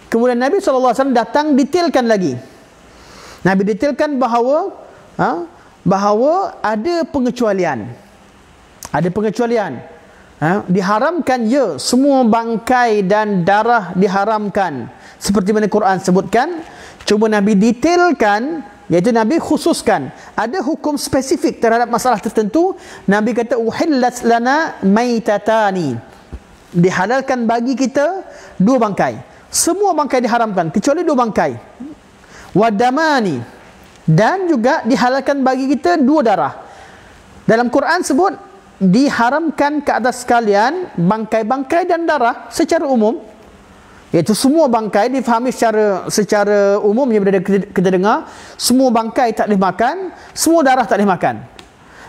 Kemudian Nabi SAW datang detailkan lagi. Nabi detailkan bahawa ada pengecualian. Ada pengecualian. Diharamkan, ya, semua bangkai dan darah diharamkan seperti mana Quran sebutkan. Cuma Nabi detailkan, iaitu Nabi khususkan ada hukum spesifik terhadap masalah tertentu. Nabi kata uhillat lana maitatani, dihalalkan bagi kita 2 bangkai. Semua bangkai diharamkan kecuali 2 bangkai. Wadamani, dan juga dihalalkan bagi kita 2 darah. Dalam Quran sebut diharamkan ke atas kalian bangkai-bangkai dan darah secara umum, iaitu semua bangkai difahami secara umum yang kita dengar. Semua bangkai tak boleh makan, semua darah tak boleh makan.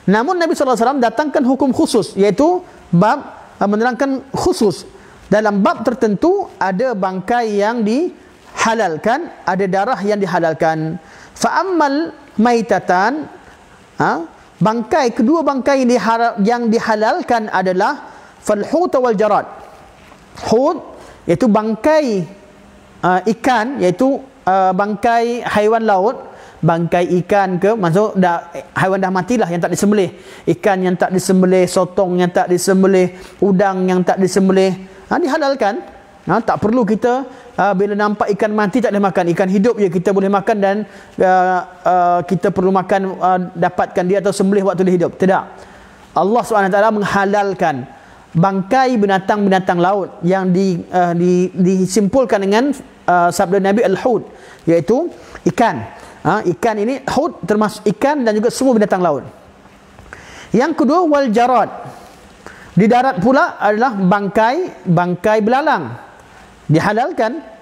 Namun Nabi SAW datangkan hukum khusus, iaitu bab menerangkan khusus. Dalam bab tertentu ada bangkai yang dihalalkan, ada darah yang dihalalkan. Fa'ammal maitatan, bangkai, kedua bangkai yang dihalalkan adalah falhut wal jarad. Hut iaitu bangkai ikan, iaitu bangkai haiwan laut. Bangkai ikan ke, maksud haiwan dah matilah yang tak disembelih. Ikan yang tak disembelih, sotong yang tak disembelih, udang yang tak disembelih, dihalalkan. Tak perlu kita bila nampak ikan mati tak boleh makan. Ikan hidup je kita boleh makan, dan kita perlu makan, dapatkan dia atau sembelih waktu dia hidup. Tidak. Allah SWT menghalalkan bangkai binatang-binatang laut yang disimpulkan dengan sabda Nabi al-hud, iaitu ikan. Ikan ini hud termasuk ikan dan juga semua binatang laut. Yang kedua wal jarad. Di darat pula adalah bangkai belalang. Dihalalkan.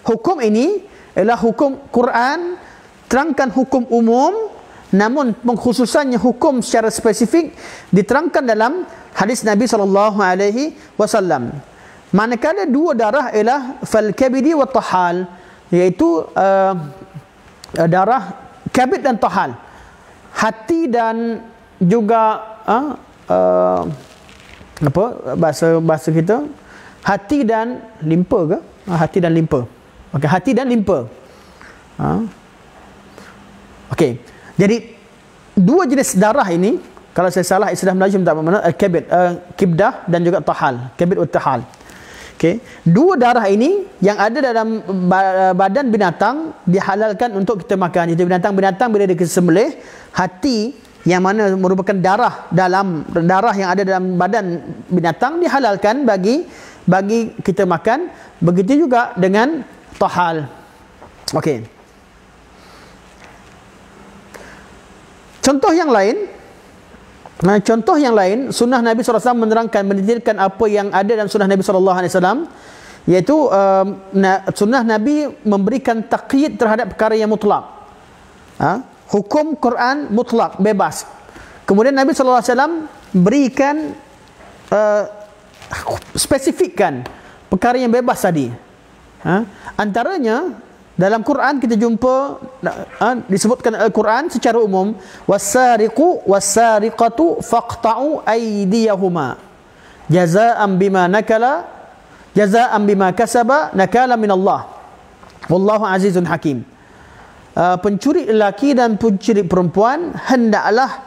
Hukum ini ialah hukum Quran, terangkan hukum umum, namun pengkhususannya hukum secara spesifik diterangkan dalam hadis Nabi SAW. Manakala dua darah ialah fal kabidi wa tahal, iaitu darah kabid dan tahal, hati dan juga apa bahasa kita, hati dan limpa ke? Hati dan limpa. Okey, hati dan limpa. Okey. Jadi dua jenis darah ini, kalau saya salah istilah Melayu tak bermakna kabid, kibdah dan juga tahal, kabid wa tahal. Okey. Dua darah ini yang ada dalam badan binatang dihalalkan untuk kita makan. Itu binatang-binatang bila disembelih, hati yang mana merupakan darah yang ada dalam badan binatang dihalalkan bagi kita makan. Begitu juga dengan tahal. Okey. Contoh yang lain, sunnah Nabi SAW menerangkan, mendetailkan apa yang ada dalam sunnah Nabi SAW, iaitu sunnah Nabi memberikan taqyid terhadap perkara yang mutlak. Hukum Quran mutlak, bebas. Kemudian Nabi SAW berikan, spesifikkan perkara yang bebas tadi. Antaranya dalam Quran kita jumpa disebutkan Al-Quran secara umum, was-sariqu was-sariqatu faqta'u aydiyahuma jazaa'an bima kasaba nakala min Allah wallahu azizun hakim. Pencuri lelaki dan pencuri perempuan hendaklah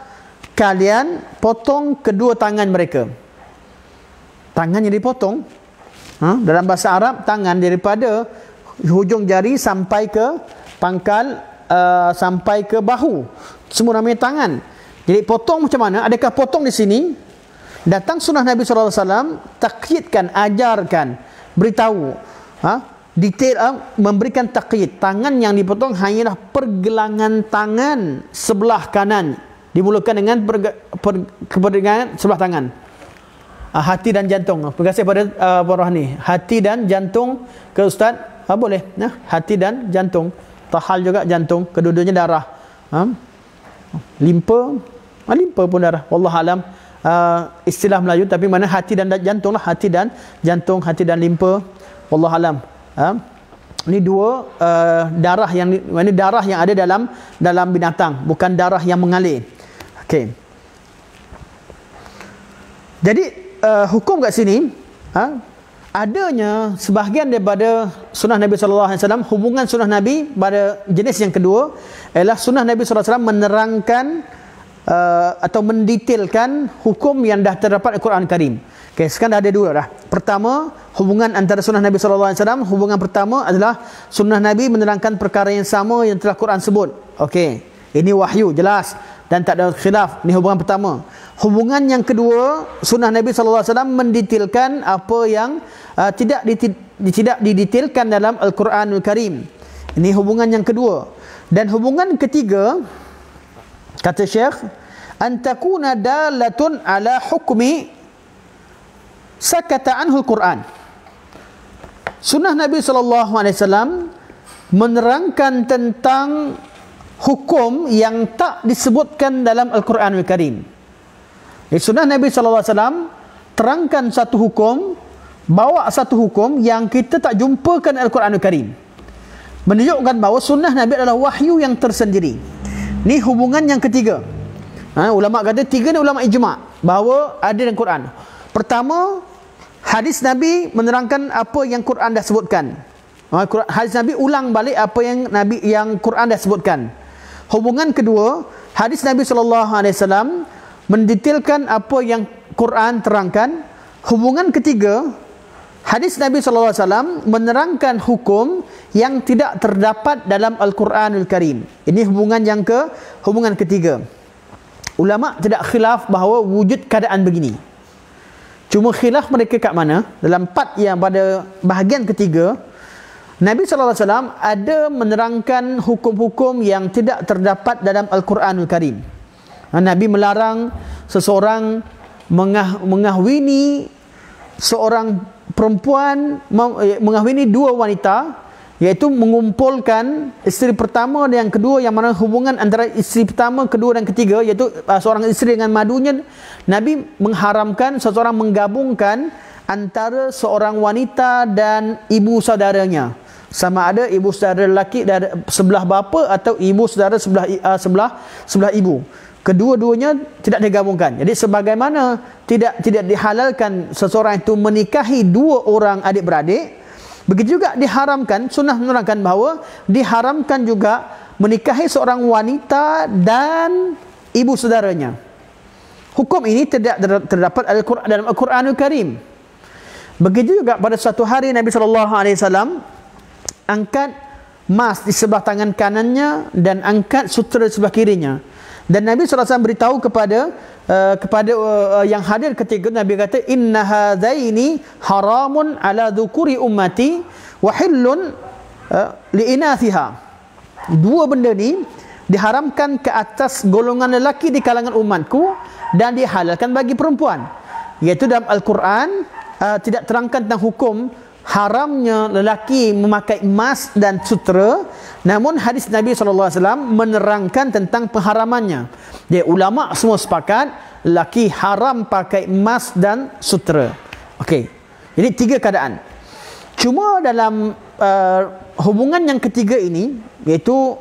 kalian potong kedua tangan mereka. Tangannya dipotong, dalam bahasa Arab, tangan daripada hujung jari sampai ke pangkal, sampai ke bahu, semua namanya tangan. Jadi potong macam mana? Adakah potong di sini? Datang sunnah Nabi SAW, takyidkan, ajarkan, beritahu, detail, memberikan takyid. Tangan yang dipotong hanyalah pergelangan tangan sebelah kanan, dimulakan dengan pergelangan sebelah tangan. Hati dan jantung. Terima kasih pada Puan Rohani. Hati dan jantung ke Ustaz. Boleh. Hati dan jantung. Tahal juga jantung. Kedua-duanya darah. Limpa. Limpa pun darah. Wallahualam. Istilah Melayu. Tapi mana hati dan jantung lah. Hati dan jantung. Hati dan limpa. Wallahualam. Ini dua darah yang ada dalam binatang. Bukan darah yang mengalir. Okey. Jadi hukum kat sini, adanya sebahagian daripada sunnah Nabi SAW, hubungan sunnah Nabi pada jenis yang kedua ialah sunnah Nabi SAW menerangkan atau mendetailkan hukum yang dah terdapat Al-Quran Karim. Okay, sekarang dah ada dua dah. Pertama, hubungan antara sunnah Nabi SAW. Hubungan pertama adalah sunnah Nabi menerangkan perkara yang sama yang telah Quran sebut. Okey, ini wahyu jelas dan tak ada khilaf. Ini hubungan pertama. Hubungan yang kedua, sunnah Nabi SAW mendetailkan apa yang tidak didetailkan dalam Al-Quranul Karim. Ini hubungan yang kedua. Dan hubungan ketiga, kata Syekh, antakuna dalatun ala hukmi sakata anhul Quran. Sunnah Nabi SAW menerangkan tentang hukum yang tak disebutkan dalam Al-Quranul Karim. Sunnah Nabi SAW terangkan satu hukum, bawa satu hukum yang kita tak jumpakan Al-Quranul Karim, menunjukkan bahawa sunnah Nabi adalah wahyu yang tersendiri. Ini hubungan yang ketiga. Ulama kata tiga ni ulama ijma' bahawa ada dalam Quran. Pertama, hadis Nabi menerangkan apa yang Quran dah sebutkan. Hadis Nabi ulang balik apa yang Quran dah sebutkan. Hubungan kedua, hadis Nabi SAW mendetailkan apa yang Quran terangkan. Hubungan ketiga, hadis Nabi SAW menerangkan hukum yang tidak terdapat dalam Al-Quranul Karim. Ini hubungan ketiga. Ulama tidak khilaf bahawa wujud keadaan begini. Cuma khilaf mereka kat mana? Dalam part yang pada bahagian ketiga, Nabi SAW ada menerangkan hukum-hukum yang tidak terdapat dalam Al-Quranul Karim. Nabi melarang seseorang mengahwini seorang perempuan, mengahwini dua wanita, iaitu mengumpulkan isteri pertama dan yang kedua, yang mana hubungan antara isteri pertama, kedua dan ketiga, iaitu seorang isteri dengan madunya. Nabi mengharamkan seseorang menggabungkan antara seorang wanita dan ibu saudaranya, sama ada ibu saudara lelaki dari sebelah bapa atau ibu saudara sebelah ibu. Kedua-duanya tidak digabungkan. Jadi sebagaimana tidak dihalalkan seseorang itu menikahi dua orang adik-beradik, begitu juga diharamkan, sunnah menerangkan bahawa diharamkan juga menikahi seorang wanita dan ibu saudaranya. Hukum ini tidak terdapat dalam Al-Quranul Karim. Begitu juga pada suatu hari Nabi SAW angkat mas di sebelah tangan kanannya dan angkat sutera di sebelah kirinya. Dan Nabi SAW beritahu kepada yang hadir ketika, Nabi kata, inna hadzaini haramun ala dhukuri ummati wa hillun li'inathiha. Dua benda ni diharamkan ke atas golongan lelaki di kalangan umatku dan dihalalkan bagi perempuan. Iaitu dalam Al-Quran tidak terangkan tentang hukum haramnya lelaki memakai emas dan sutera, namun hadis Nabi SAW menerangkan tentang pengharamannya. Jadi ulama semua sepakat lelaki haram pakai emas dan sutera. Okey, jadi tiga keadaan. Cuma dalam hubungan yang ketiga ini, iaitu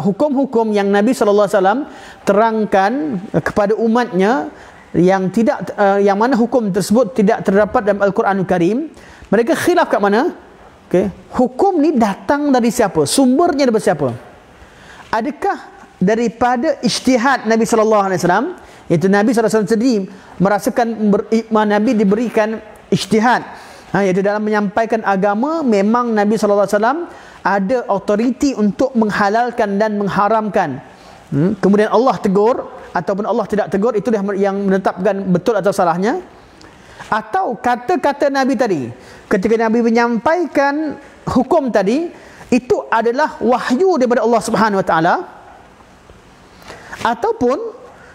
hukum-hukum yang Nabi SAW terangkan kepada umatnya, yang mana hukum tersebut tidak terdapat dalam Al-Quranul Karim, mereka khilaf kat mana? Okay. Hukum ni datang dari siapa? Sumbernya daripada siapa? Adakah daripada ijtihad Nabi SAW? Iaitu Nabi SAW sendiri merasakan Nabi diberikan ijtihad, iaitu dalam menyampaikan agama, memang Nabi SAW ada autoriti untuk menghalalkan dan mengharamkan. Kemudian Allah tegur ataupun Allah tidak tegur, itu yang menetapkan betul atau salahnya. Atau kata-kata Nabi tadi, ketika Nabi menyampaikan hukum tadi, itu adalah wahyu daripada Allah Subhanahu Wa Taala, ataupun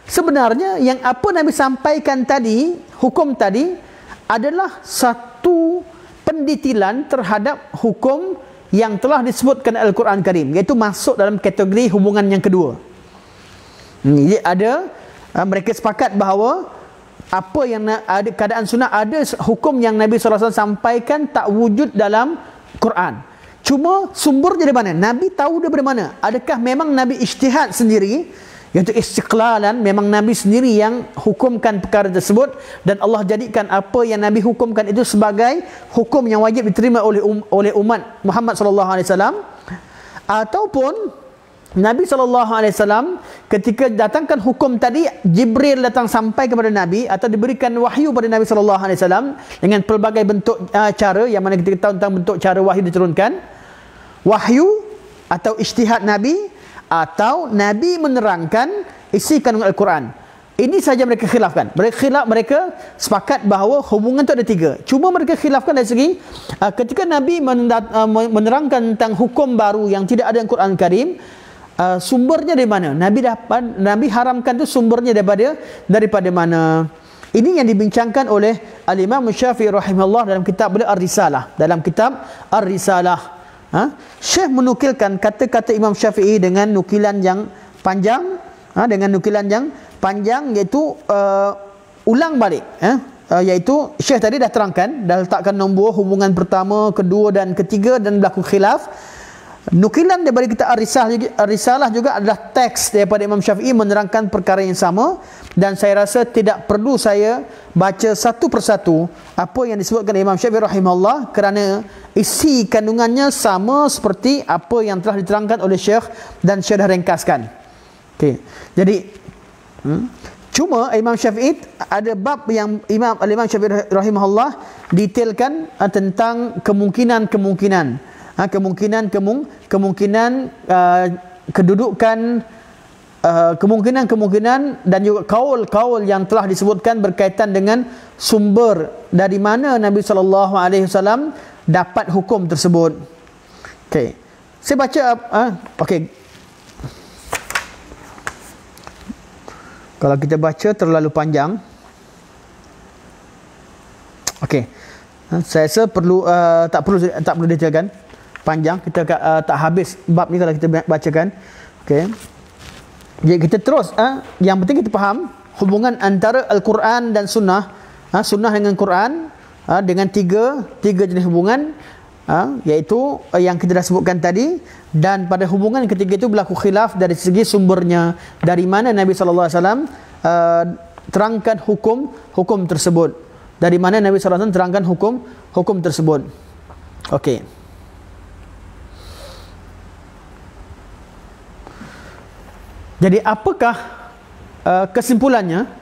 sebenarnya yang apa Nabi sampaikan tadi, hukum tadi, adalah satu pendetilan terhadap hukum yang telah disebutkan Al-Quran Karim, iaitu masuk dalam kategori hubungan yang kedua. Jadi mereka sepakat bahawa apa yang ada keadaan sunnah, ada hukum yang Nabi SAW sampaikan tak wujud dalam Quran. Cuma sumbernya dari mana? Nabi tahu daripada mana? Adakah memang Nabi ijtihad sendiri, iaitu istiqlalan, memang Nabi sendiri yang hukumkan perkara tersebut, dan Allah jadikan apa yang Nabi hukumkan itu sebagai hukum yang wajib diterima oleh umat Muhammad SAW? Ataupun Nabi SAW ketika datangkan hukum tadi, Jibril datang sampai kepada Nabi atau diberikan wahyu pada Nabi SAW dengan pelbagai bentuk cara, yang mana kita tahu tentang bentuk cara wahyu diturunkan, wahyu atau ijtihad Nabi, atau Nabi menerangkan isi kandungan Al-Quran. Ini saja mereka khilafkan. Mereka sepakat bahawa hubungan itu ada tiga. Cuma mereka khilafkan dari segi ketika Nabi menerangkan tentang hukum baru yang tidak ada dalam Quran Karim, sumbernya dari mana? Nabi haramkan tu sumbernya daripada mana? Ini yang dibincangkan oleh Al-Imam Syafi'i rahimahullah dalam kitab beliau Ar-Risalah. Dalam kitab Ar-Risalah, Syekh menukilkan kata-kata Imam Syafi'i dengan nukilan yang panjang, iaitu ulang balik, iaitu Syekh tadi dah terangkan, dah letakkan nombor hubungan pertama, kedua dan ketiga, dan berlaku khilaf. Nukilan daripada kitab Ar-Risalah juga adalah teks daripada Imam Syafi'i menerangkan perkara yang sama, dan saya rasa tidak perlu saya baca satu persatu apa yang disebutkan Imam Syafi'i rahimahullah, kerana isi kandungannya sama seperti apa yang telah diterangkan oleh Syekh dan Syekh dah ringkaskan. Okey. Jadi cuma Imam Syafi'i ada bab yang Imam Syafi'i rahimahullah detailkan tentang kemungkinan kedudukan kemungkinan-kemungkinan dan juga kaul-kaul yang telah disebutkan berkaitan dengan sumber dari mana Nabi SAW dapat hukum tersebut. Okey, saya baca. Okey, kalau kita baca terlalu panjang. Okey, saya rasa tak perlu detailkan panjang, kita tak habis bab ni kalau kita bacakan. Okey, jadi kita terus, yang penting kita faham hubungan antara Al-Quran dan Sunnah, Sunnah dengan Quran, dengan tiga jenis hubungan, iaitu yang kita dah sebutkan tadi. Dan pada hubungan ketiga itu berlaku khilaf dari segi sumbernya, dari mana Nabi SAW terangkan hukum tersebut, dari mana Nabi SAW terangkan hukum tersebut. Okey, jadi apakah kesimpulannya?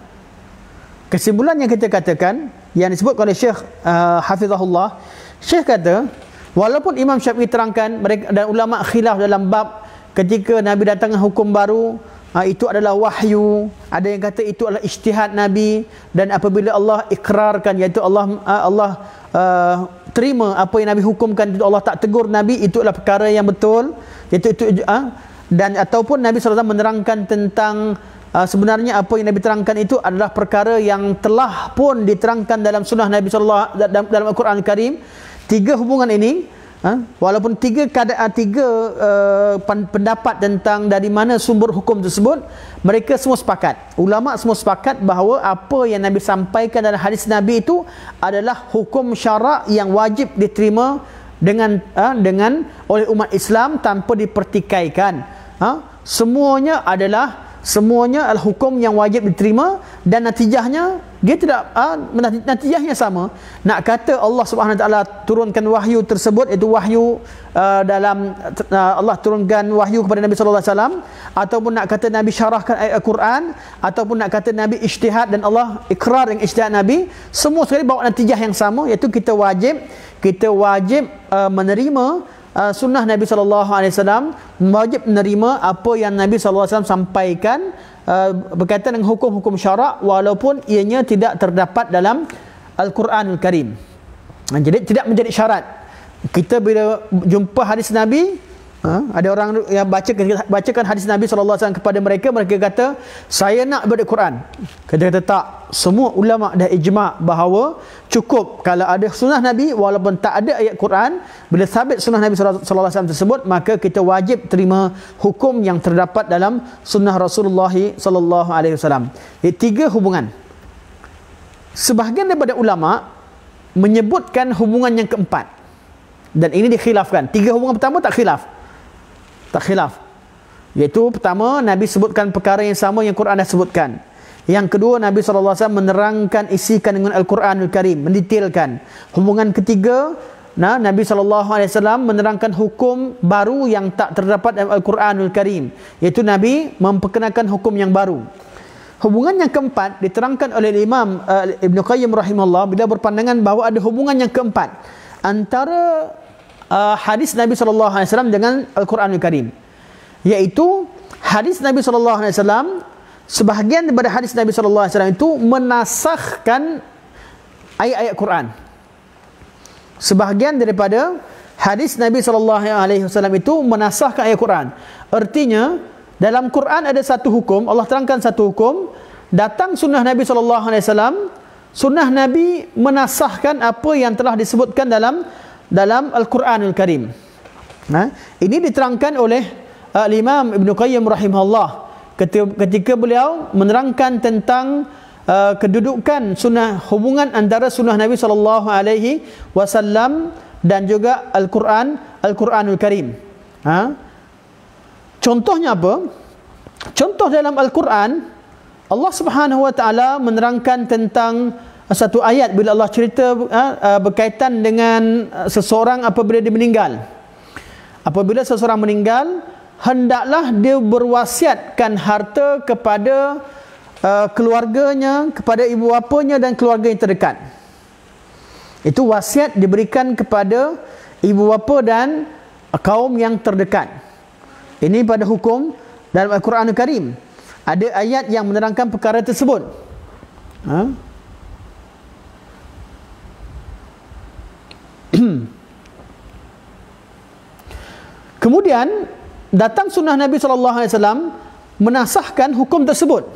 Kesimpulan yang kita katakan, yang disebut oleh Syekh Hafizahullah, Syekh kata, walaupun Imam Syafi'i terangkan mereka dan ulama khilaf dalam bab ketika Nabi datang dengan hukum baru, itu adalah wahyu, ada yang kata itu adalah ijtihad Nabi, dan apabila Allah ikrarkan, iaitu Allah terima apa yang Nabi hukumkan, itu Allah tak tegur Nabi, itu adalah perkara yang betul, iaitu dan ataupun Nabi SAW menerangkan tentang sebenarnya apa yang Nabi terangkan itu adalah perkara yang telah pun diterangkan dalam sunnah Nabi SAW, dalam Al-Quran Al-Karim. Tiga hubungan ini, walaupun tiga pendapat tentang dari mana sumber hukum tersebut, mereka semua sepakat, ulama semua sepakat bahawa apa yang Nabi sampaikan dalam hadis Nabi itu adalah hukum syarak yang wajib diterima dengan oleh umat Islam tanpa dipertikaikan. Semuanya adalah hukum yang wajib diterima, dan natijahnya dia tidak natijahnya sama. Nak kata Allah Subhanahu Wa Taala turunkan wahyu tersebut, itu wahyu dalam Allah turunkan wahyu kepada Nabi sallallahu alaihi wasallam, ataupun nak kata Nabi syarahkan ayat Al-Quran, ataupun nak kata Nabi ijtihad dan Allah ikrar yang ijtihad Nabi, semua sekali bawa natijah yang sama, iaitu kita wajib menerima sunnah Nabi SAW, wajib menerima apa yang Nabi SAW sampaikan berkaitan dengan hukum-hukum syarak, walaupun ianya tidak terdapat dalam Al-Quranul Karim. Jadi tidak menjadi syarat. Kita bila jumpa hadis Nabi, ada orang yang bacakan hadis Nabi SAW kepada mereka kata, saya nak baca Quran. Kita kata tak. Semua ulama dah ijma' bahawa cukup kalau ada sunnah Nabi, walaupun tak ada ayat Quran, bila sabit sunnah Nabi SAW tersebut, maka kita wajib terima hukum yang terdapat dalam sunnah Rasulullah SAW. Tiga hubungan. Sebahagian daripada ulama menyebutkan hubungan yang keempat, dan ini dikhilafkan. Tiga hubungan pertama tak khilaf, iaitu pertama, Nabi sebutkan perkara yang sama yang Quran dah sebutkan. Yang kedua, Nabi SAW menerangkan, isikan dengan Al-Quranul Karim, mendetailkan. Hubungan ketiga, Nabi SAW menerangkan hukum baru yang tak terdapat dalam Al-Quranul Karim, iaitu Nabi memperkenalkan hukum yang baru. Hubungan yang keempat diterangkan oleh Imam Ibn Qayyim rahimahullah bila berpandangan bahawa ada hubungan yang keempat antara hadis Nabi SAW dengan Al-Quranul Karim, iaitu hadis Nabi SAW, sebahagian daripada hadis Nabi SAW itu menasahkan ayat-ayat Quran. Sebahagian daripada hadis Nabi SAW itu menasahkan ayat Quran. Artinya dalam Quran ada satu hukum, Allah terangkan satu hukum, datang sunnah Nabi SAW, sunnah Nabi menasahkan apa yang telah disebutkan dalam Al-Quranul Karim. Ini diterangkan oleh Imam Ibn Qayyim rahimahullah ketika beliau menerangkan tentang kedudukan sunnah, hubungan antara sunnah Nabi SAW dan juga Al-Quranul Karim. Contohnya apa? Contoh dalam Al-Quran, Allah Subhanahu Wa Taala menerangkan tentang satu ayat bila Allah cerita berkaitan dengan seseorang apabila dia meninggal. Apabila seseorang meninggal, hendaklah dia berwasiatkan harta kepada keluarganya, kepada ibu bapanya dan keluarga yang terdekat. Itu wasiat diberikan kepada ibu bapa dan kaum yang terdekat. Ini pada hukum dalam Al-Quranul Karim. Ada ayat yang menerangkan perkara tersebut. Kemudian datang sunnah Nabi SAW menasahkan hukum tersebut.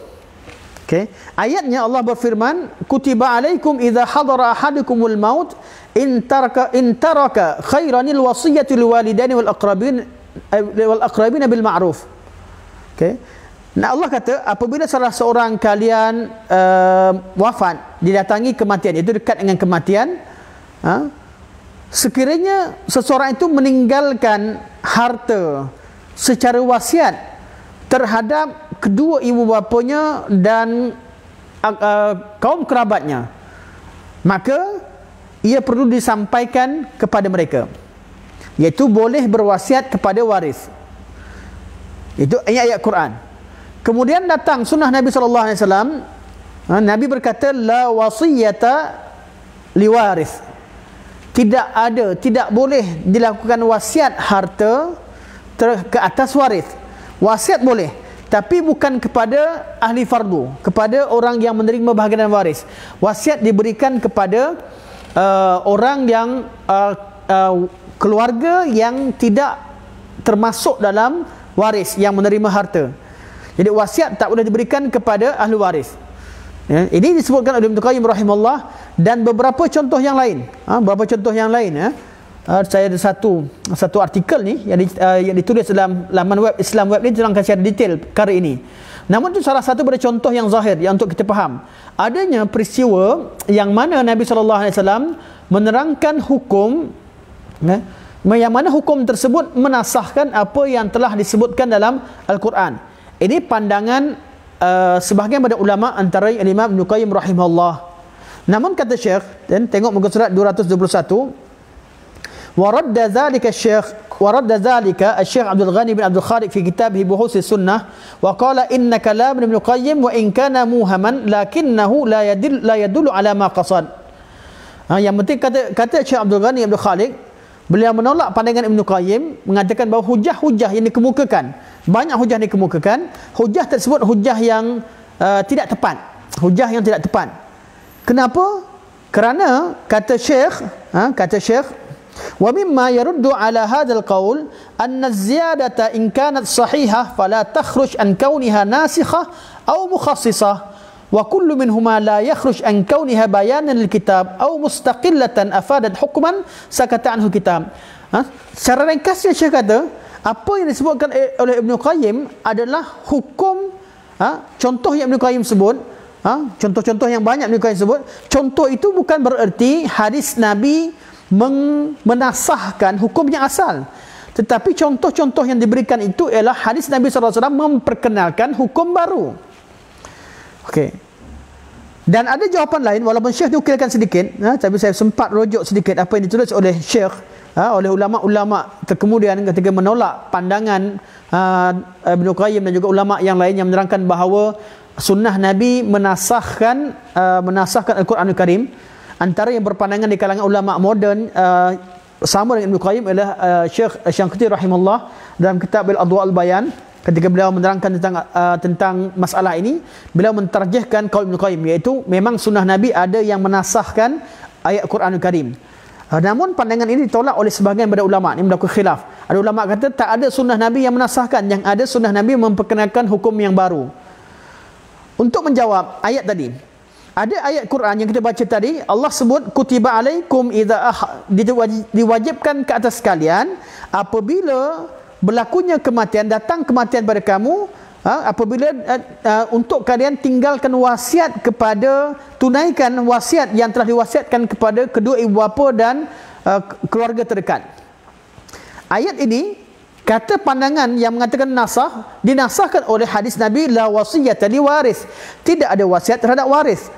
Okay. Ayatnya Allah berfirman, kutiba alaikum idza hadara ahadukumul maut in taraka khairanil wasiyatu lil walidaini wal aqrabin bil ma'ruf. Okay. Nah, Allah kata apabila salah seorang kalian wafat, didatangi kematian, itu dekat dengan kematian, sekiranya seseorang itu meninggalkan harta secara wasiat terhadap kedua ibu bapanya dan kaum kerabatnya, maka ia perlu disampaikan kepada mereka, iaitu boleh berwasiat kepada waris. Itu ayat-ayat Quran. Kemudian datang sunnah Nabi SAW. Nabi berkata, la wasiyata liwaris. Tidak boleh dilakukan wasiat harta ke atas waris. Wasiat boleh, tapi bukan kepada ahli fardu, kepada orang yang menerima bahagian waris. Wasiat diberikan kepada orang yang keluarga yang tidak termasuk dalam waris yang menerima harta. Jadi wasiat tak boleh diberikan kepada ahli waris. Ya, ini disebutkan oleh Ibnu Qayyim rahimahullah dan beberapa contoh yang lain. Beberapa contoh yang lain. Saya ada satu artikel ni yang ditulis dalam laman web Islam Web ni, terangkan secara detail perkara ini. Namun itu salah satu pada contoh yang zahir yang untuk kita faham. Adanya peristiwa yang mana Nabi SAW menerangkan hukum, yang mana hukum tersebut menasahkan apa yang telah disebutkan dalam Al-Quran. Ini pandangan sebahagian pada ulama antara Imam Ibnu Qayyim rahimahullah. Namun kata Syekh, dan tengok muka surat 221, waradda zalika Syekh Abdul Ghani bin Abdul Khaliq fi kitabih Buhus Sunnah wa qala inna kalam Ibnu Qayyim wa in kana muhaman lakinnahu la yadullu ala ma qasad. Yang penting kata Syekh Abdul Ghani Abdul Khaliq, beliau menolak pandangan Ibnu Qayyim, mengatakan bahawa hujah-hujah yang dikemukakan, banyak hujah yang dikemukakan, hujah tersebut hujah yang tidak tepat. Hujah yang tidak tepat. Kenapa? Kerana kata Syekh, wa mimma yaruddu ala hadzal qaul anna az-ziyadata in kanat sahihah fala takhruj an kauniha nasikhah aw mukhassisah wa kullu minhuma la yakhruj an kauniha bayanan lil kitab aw mustaqillatan afadat hukman sakata anhu kitab. Secara ringkasnya Syekh kata, apa yang disebutkan oleh Ibnu Qayyim adalah hukum, contoh yang Ibnu Qayyim sebut, contoh-contoh yang banyak Ibnu Qayyim sebut, contoh itu bukan bererti hadis Nabi menasahkan hukum yang asal, tetapi contoh-contoh yang diberikan itu ialah hadis Nabi SAW memperkenalkan hukum baru. Okey. Dan ada jawapan lain, walaupun Syekh nukilkan sedikit, tapi saya sempat rujuk sedikit apa yang ditulis oleh Syekh, oleh ulama-ulama terkemudian ketika menolak pandangan Ibnu Qayyim dan juga ulama yang lain yang menerangkan bahawa sunnah Nabi menasahkan Al-Quranul Karim. Antara yang berpandangan di kalangan ulama moden sama dengan Ibnu Qayyim ialah Syekh Syangqiti rahimahullah dalam kitab Al-Adwa' Al-Bayan. Ketika beliau menerangkan tentang masalah ini, beliau mentarjihkan qaul Ibnu Qayyim, iaitu memang sunnah Nabi ada yang menasahkan ayat Quranul Karim. Namun pandangan ini ditolak oleh sebahagian daripada ulama. Ini berlaku khilaf. Ada ulama kata tak ada sunnah Nabi yang menasahkan, yang ada sunnah Nabi memperkenalkan hukum yang baru. Untuk menjawab ayat tadi, ada ayat Quran yang kita baca tadi, Allah sebut kutiba alaikum idza diwajibkan ke atas kalian apabila berlakunya kematian, datang kematian pada kamu, apabila untuk kalian tinggalkan wasiat kepada, tunaikan wasiat yang telah diwasiatkan kepada kedua ibu bapa dan keluarga terdekat. Ayat ini, kata pandangan yang mengatakan nasah, dinasahkan oleh hadis Nabi la wasiyata li waris. Tidak ada wasiat terhadap waris.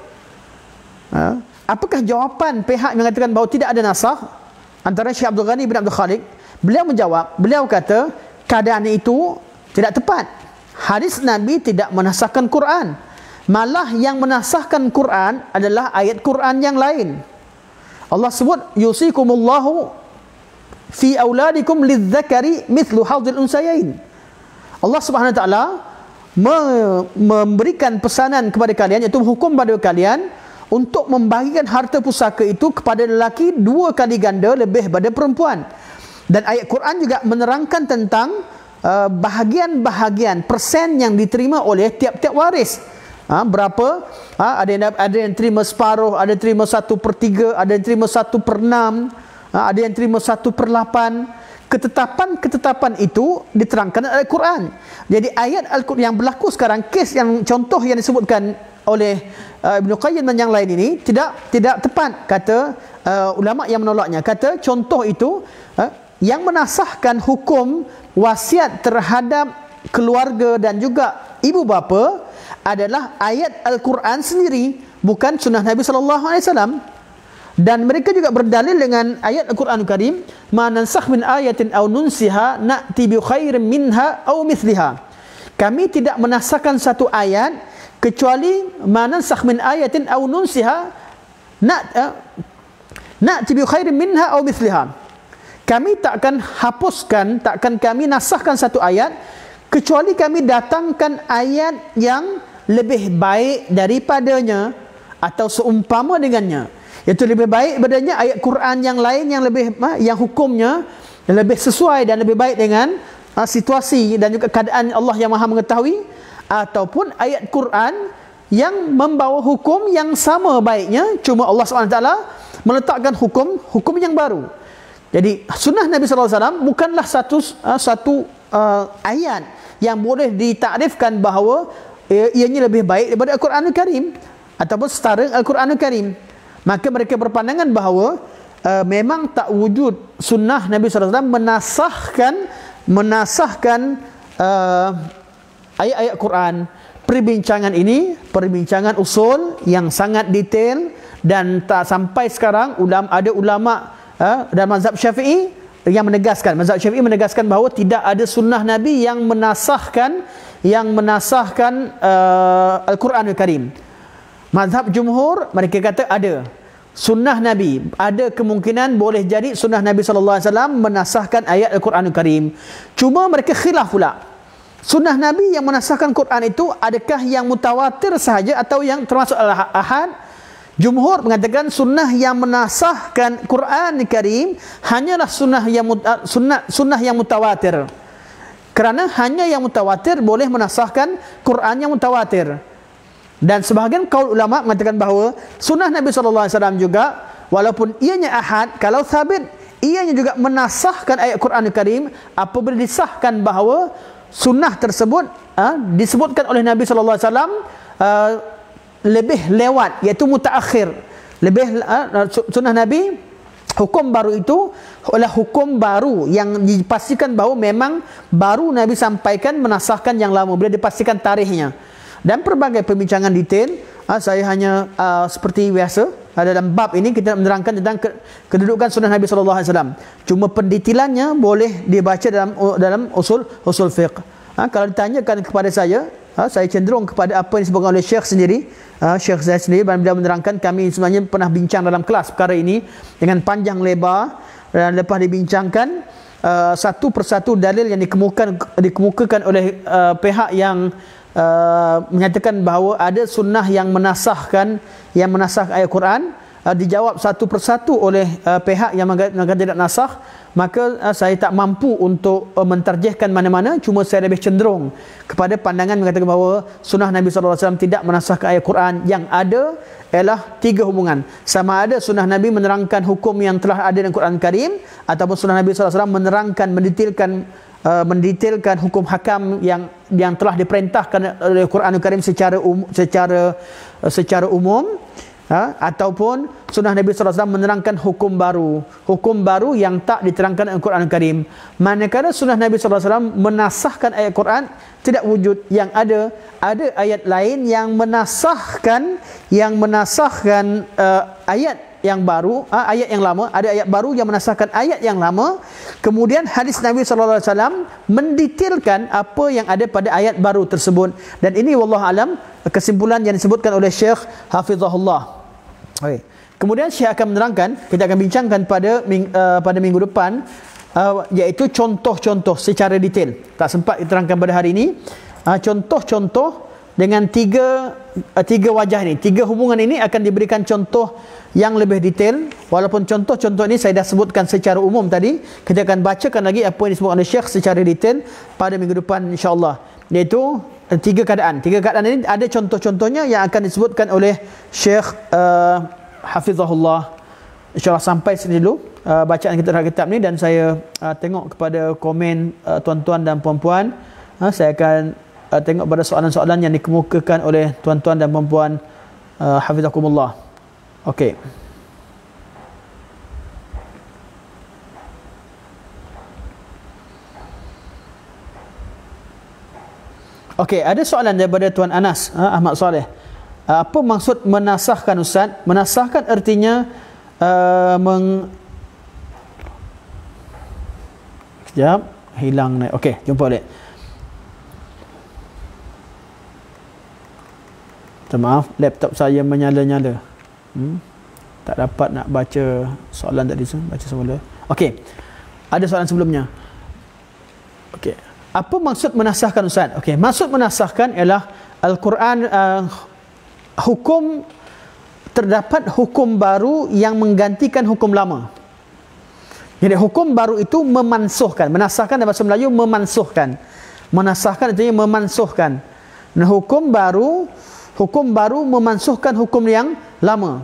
Apakah jawapan pihak yang mengatakan bahawa tidak ada nasah? Antara Syekh Abdul Ghani bin Abdul Khaliq, beliau menjawab, beliau kata keadaan itu tidak tepat. Hadis Nabi tidak menasahkan Quran. Malah yang menasahkan Quran adalah ayat Quran yang lain. Allah sebut yusikumullahu fi auladikum lidzakari mithlu hadzil unsayain. Allah Subhanahu wa taala memberikan pesanan kepada kalian, iaitu hukum pada kalian untuk membagikan harta pusaka itu kepada lelaki 2 kali ganda lebih pada perempuan. Dan ayat Quran juga menerangkan tentang bahagian-bahagian persen yang diterima oleh tiap-tiap waris. Berapa? Ada yang terima separuh, ada yang terima 1/3, ada yang terima 1/6, ada yang terima 1/8. Ketetapan itu diterangkan dalam Al-Quran. Jadi ayat Al-Quran yang berlaku sekarang, kes yang contoh yang disebutkan oleh Ibn Qayyim dan yang lain ini tidak tepat, kata ulama yang menolaknya. Kata contoh itu yang menasahkan hukum wasiat terhadap keluarga dan juga ibu bapa adalah ayat Al-Quran sendiri, bukan sunnah Nabi SAW. Dan mereka juga berdalil dengan ayat Al-Quran Karim, ma nansakh min ayatin aw nunsiha na'ti bi khairin minha aw mithliha. Kami tidak menasahkan satu ayat kecuali ma nansakh min ayatin aw nunsiha na'ti bi khairin minha aw mithliha. Kami takkan hapuskan, takkan kami nasahkan satu ayat kecuali kami datangkan ayat yang lebih baik daripadanya atau seumpama dengannya. Itu lebih baik badannya ayat Quran yang lain yang lebih yang hukumnya lebih sesuai dan lebih baik dengan situasi dan juga keadaan Allah yang Maha mengetahui, ataupun ayat Quran yang membawa hukum yang sama baiknya, cuma Allah SWT meletakkan hukum yang baru. Jadi sunnah Nabi SAW bukanlah satu ayat yang boleh ditakrifkan bahawa ianya lebih baik daripada Al-Quran Al-Karim ataupun setara Al-Quran Al-Karim. Maka mereka berpandangan bahawa memang tak wujud sunnah Nabi SAW menasahkan ayat-ayat Quran. Perbincangan ini perbincangan usul yang sangat detail, dan tak sampai sekarang ada ulama dan mazhab Syafi'i yang menegaskan bahawa tidak ada sunnah Nabi yang menasahkan Al-Quran Al-Karim. Mazhab jumhur mereka kata ada sunnah Nabi, ada kemungkinan boleh jadi sunnah Nabi SAW menasahkan ayat Al-Quran Al-Karim. Cuma mereka khilaf pula, sunnah Nabi yang menasahkan Quran itu adakah yang mutawatir sahaja atau yang termasuk al-ahad? Jumhur mengatakan sunnah yang menasahkan Quran Al-Karim hanyalah sunnah yang mutawatir, kerana hanya yang mutawatir boleh menasahkan Quran yang mutawatir. Dan sebahagian kaul ulama mengatakan bahawa sunnah Nabi SAW juga, walaupun ianya ahad, kalau sabit, ianya juga menasahkan ayat Quran Al-Karim apabila disahkan bahawa sunnah tersebut disebutkan oleh Nabi SAW lebih lewat, iaitu mutaakhir. Sunnah Nabi, hukum baru itu adalah hukum baru yang dipastikan bahawa memang baru Nabi sampaikan menasahkan yang lama, bila dipastikan tarikhnya. Dan pelbagai perbincangan detail, saya hanya seperti biasa dalam bab ini kita menerangkan tentang kedudukan sunnah Nabi SAW. Cuma pendetailannya boleh dibaca dalam usul fiqh. Kalau ditanyakan kepada saya cenderung kepada apa yang disebutkan oleh Syekh sendiri, Syekh Zaid sendiri, dan beliau menerangkan kami sebenarnya pernah bincang dalam kelas perkara ini dengan panjang lebar, dan lepas dibincangkan satu persatu dalil yang dikemukakan oleh pihak yang menyatakan bahawa ada sunnah yang menasahkan ayat Quran, dijawab satu persatu oleh pihak yang mengatakan tidak nasah. Maka saya tak mampu untuk mentarjihkan mana-mana, cuma saya lebih cenderung kepada pandangan mengatakan bahawa sunnah Nabi SAW tidak menasahkan ayat Quran. Yang ada ialah 3 hubungan, sama ada sunnah Nabi menerangkan hukum yang telah ada dalam Quran Karim, ataupun sunnah Nabi SAW menerangkan, mendetailkan hukum hakam yang telah diperintahkan oleh Quran Karim secara umum, ataupun sunnah Nabi SAW menerangkan hukum baru yang tak diterangkan dalam Quran Karim. Manakala sunnah Nabi SAW menasahkan ayat Quran, tidak wujud. Yang ada ayat lain yang menasahkan ayat yang baru, ayat yang lama. Ada ayat baru yang menasahkan ayat yang lama. Kemudian hadis Nabi SAW mendetailkan apa yang ada pada ayat baru tersebut. Dan ini wallahualam kesimpulan yang disebutkan oleh Syekh Hafizahullah. Okay. Kemudian Syekh akan menerangkan, kita akan bincangkan pada minggu depan, iaitu contoh-contoh secara detail. Tak sempat diterangkan pada hari ini. contoh-contoh dengan tiga wajah ini, tiga hubungan ini akan diberikan contoh yang lebih detail. Walaupun contoh-contoh ini saya dah sebutkan secara umum tadi, kita akan bacakan lagi apa yang disebutkan oleh Syekh secara detail pada minggu depan insya-Allah. Iaitu tiga keadaan ini ada contoh-contohnya yang akan disebutkan oleh Syekh Hafizahullah. InsyaAllah sampai sini dulu bacaan kita terhadap kitab ni, dan saya tengok kepada komen tuan-tuan dan puan-puan. Saya akan tengok pada soalan-soalan yang dikemukakan oleh tuan-tuan dan puan-puan. Hafizakumullah. Okey. Okey, ada soalan daripada Tuan Anas Ahmad Saleh. Apa maksud menasahkan, Ustaz? Menasahkan artinya sekejap, hilang naik. Okey, jumpa balik. Maaf, laptop saya menyala-nyala. Tak dapat nak baca soalan tadi, baca semula. Okey. Ada soalan sebelumnya. Okey. Apa maksud menasahkan, Ustaz? Okey, maksud menasahkan ialah Al-Quran terdapat hukum baru yang menggantikan hukum lama. Jadi hukum baru itu memansuhkan. Menasahkan dalam bahasa Melayu memansuhkan. Menasahkan artinya memansuhkan. Nah, hukum baru memansuhkan hukum yang lama.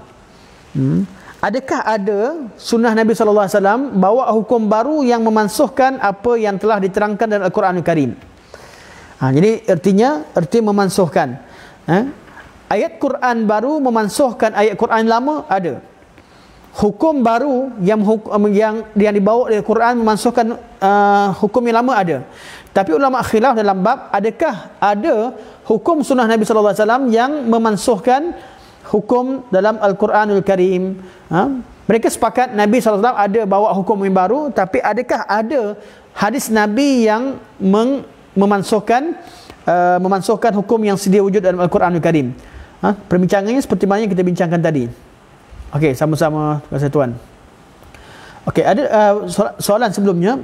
Adakah ada sunnah Nabi SAW bawa hukum baru yang memansuhkan apa yang telah diterangkan dalam Al-Quranul Karim? Jadi arti memansuhkan. Ayat Quran baru memansuhkan ayat Quran lama, ada. Hukum baru yang dibawa dari Quran memansuhkan hukum yang lama, ada. Tapi ulama khilaf dalam bab adakah ada hukum sunnah Nabi SAW yang memansuhkan hukum dalam Al-Quranul Karim. Mereka sepakat Nabi SAW ada bawa hukum yang baru, tapi adakah ada hadis Nabi yang memansuhkan hukum yang sedia wujud dalam Al-Quranul Karim? Perbincangannya seperti mana yang kita bincangkan tadi. Okey, sama-sama. Terima kasih Tuan. Okey, ada soalan sebelumnya.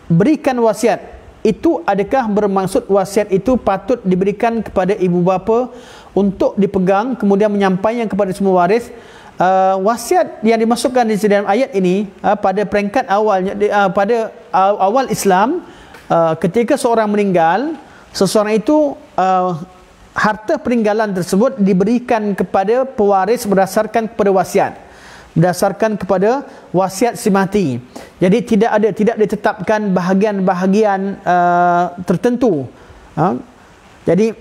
Berikan wasiat itu, adakah bermaksud wasiat itu patut diberikan kepada ibu bapa untuk dipegang kemudian menyampaikan kepada semua waris? Wasiat yang dimasukkan di dalam ayat ini pada peringkat awalnya, pada awal Islam, ketika seorang meninggal, seseorang itu harta peninggalan tersebut diberikan kepada pewaris berdasarkan kepada wasiat, berdasarkan kepada wasiat si mati. Jadi tidak ditetapkan bahagian-bahagian tertentu. Jadi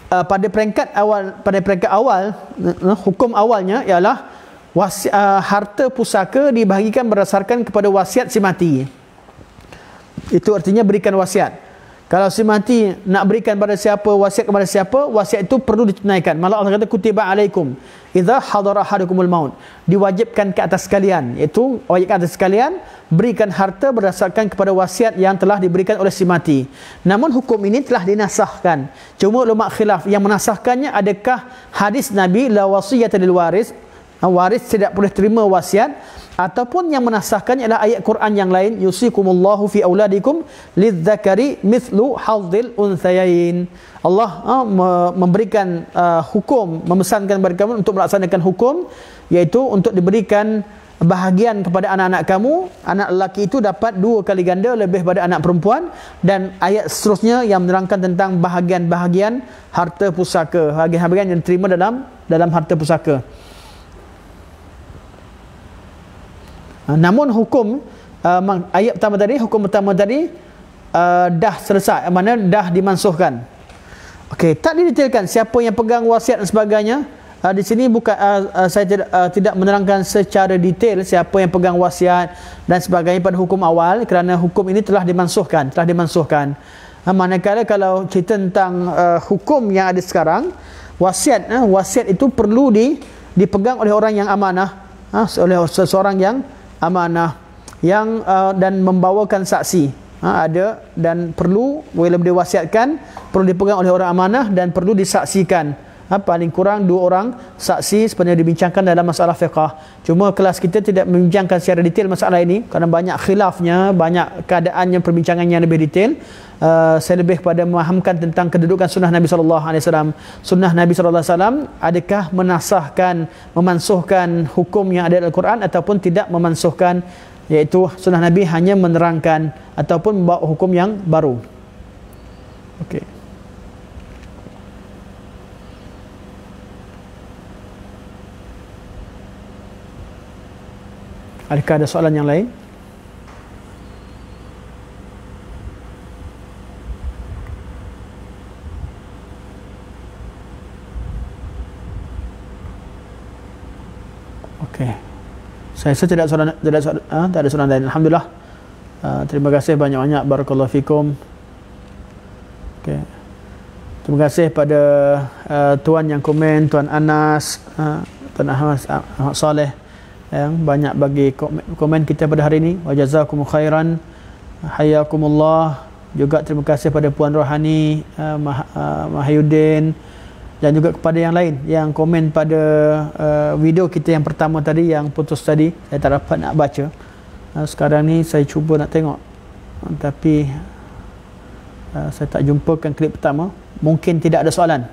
pada peringkat awal hukum awalnya ialah harta pusaka dibahagikan berdasarkan kepada wasiat si mati. Itu artinya berikan wasiat. Kalau si mati nak berikan pada siapa, wasiat kepada siapa, wasiat itu perlu ditunaikan. Malah Allah kata kutiba alaikum idza hadara ahadukumul maut. Diwajibkan ke atas kalian, iaitu wajibkan atas kalian berikan harta berdasarkan kepada wasiat yang telah diberikan oleh si mati. Namun hukum ini telah dinasahkan. Cuma ulama khilaf yang menasahkannya, adakah hadis Nabi la wasiyata lil waris, waris tidak boleh terima wasiat, ataupun yang menasahkannya adalah ayat Quran yang lain, yusikumullahu fi auladikum lidzakari mithlu hadzil unthayain. Allah memberikan hukum, memesankan kepada kamu untuk melaksanakan hukum, iaitu untuk diberikan bahagian kepada anak-anak kamu. Anak lelaki itu dapat 2 kali ganda lebih pada anak perempuan, dan ayat seterusnya yang menerangkan tentang bahagian-bahagian harta pusaka, bahagian-bahagian yang diterima dalam harta pusaka. Namun hukum ayat pertama tadi, hukum pertama tadi dah selesai, mana dah dimansuhkan. Okey, tak didetailkan siapa yang pegang wasiat dan sebagainya. Di sini bukan saya tidak menerangkan secara detail siapa yang pegang wasiat dan sebagainya pada hukum awal, kerana hukum ini telah dimansuhkan. Manakala kalau cerita tentang hukum yang ada sekarang, wasiat itu perlu dipegang oleh orang yang amanah, oleh seseorang yang amanah, yang dan membawakan saksi, ada, dan perlu bila diwasiatkan perlu dipegang oleh orang amanah dan perlu disaksikan paling kurang 2 orang saksi sebenarnya dibincangkan dalam masalah fiqah. Cuma kelas kita tidak membincangkan secara detail masalah ini kerana banyak khilafnya, banyak keadaannya, perbincangannya yang lebih detail. Saya lebih kepada memahamkan tentang kedudukan sunnah Nabi SAW. Sunnah Nabi SAW adakah menasahkan, memansuhkan hukum yang ada dalam Al-Quran ataupun tidak memansuhkan, iaitu sunnah Nabi hanya menerangkan ataupun membawa hukum yang baru. Okey. Adakah ada soalan yang lain? Okey. Saya rasa tidak ada soalan lain. Alhamdulillah. Terima kasih banyak-banyak. Barakallahu fikum. Okey. Terima kasih pada tuan yang komen, Tuan Anas, Tuan Ahmad Saleh yang banyak bagi komen kita pada hari ini. Wa jazakumul khairan, hayakumullah. Juga terima kasih pada Puan Rohani, Mahyudin, dan juga kepada yang lain yang komen pada video kita yang pertama tadi, yang putus tadi. Saya tak dapat nak baca. Sekarang ni saya cuba nak tengok, tapi saya tak jumpakan klip pertama. Mungkin tidak ada soalan.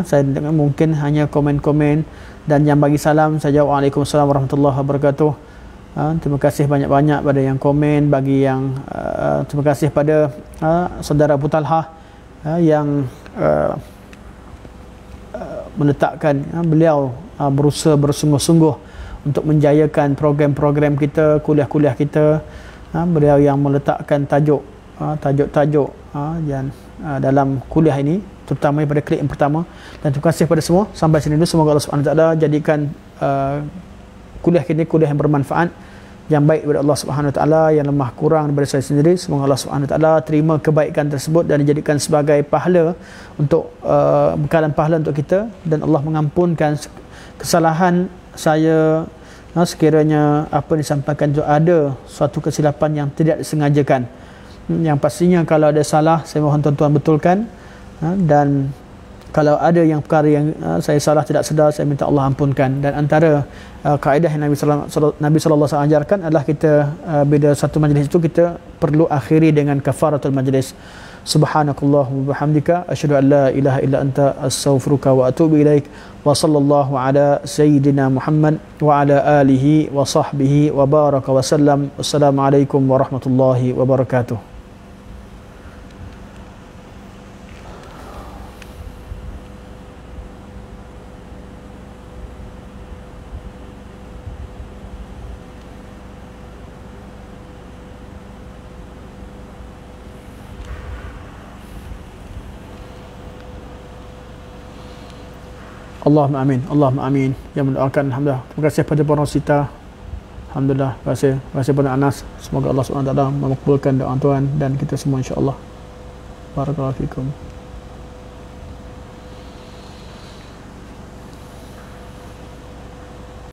Saya dengar mungkin hanya komen-komen. Dan yang bagi salam, saya jawab Waalaikumsalam warahmatullahi wabarakatuh. Terima kasih banyak-banyak pada yang komen, bagi yang terima kasih pada saudara Abu Talha yang meletakkan, beliau berusaha bersungguh-sungguh untuk menjayakan program-program kita, kuliah-kuliah kita. Beliau yang meletakkan tajuk-tajuk yang dalam kuliah ini, terutama pada klip yang pertama. Dan terima kasih pada semua. Sampai sini dulu. Semoga Allah Subhanahu Wa Taala jadikan kuliah ini kuliah yang bermanfaat, yang baik daripada Allah Subhanahu Wa Taala, yang lemah kurang daripada saya sendiri. Semoga Allah Subhanahu Wa Taala terima kebaikan tersebut dan dijadikan sebagai pahala untuk bekalan pahala untuk kita, dan Allah mengampunkan kesalahan saya sekiranya apa yang disampaikan itu ada suatu kesilapan yang tidak disengajakan. Yang pastinya kalau ada salah, saya mohon tuan-tuan betulkan, dan kalau ada yang perkara yang saya salah tidak sedar, saya minta Allah ampunkan. Dan antara kaedah yang Nabi sallallahu alaihi wasallam ajarkan adalah kita bila satu majlis itu kita perlu akhiri dengan kafaratul majlis. Subhanakallah wa bihamdika asyhadu an la ilaha illa anta astaghfiruka wa atubu ilaik. Wa sallallahu ala sayyidina Muhammad wa ala alihi wa sahbihi wa baraka wa sallam. Wassalamualaikum warahmatullahi wabarakatuh. Allahumma amin, Allahumma amin. Yang mendoakan, alhamdulillah. Terima kasih pada Puan Rosita. Alhamdulillah, terima kasih pada Anas. Semoga Allah SWT makbulkan doa tuan dan kita semua insya-Allah. Barakallahu fikum.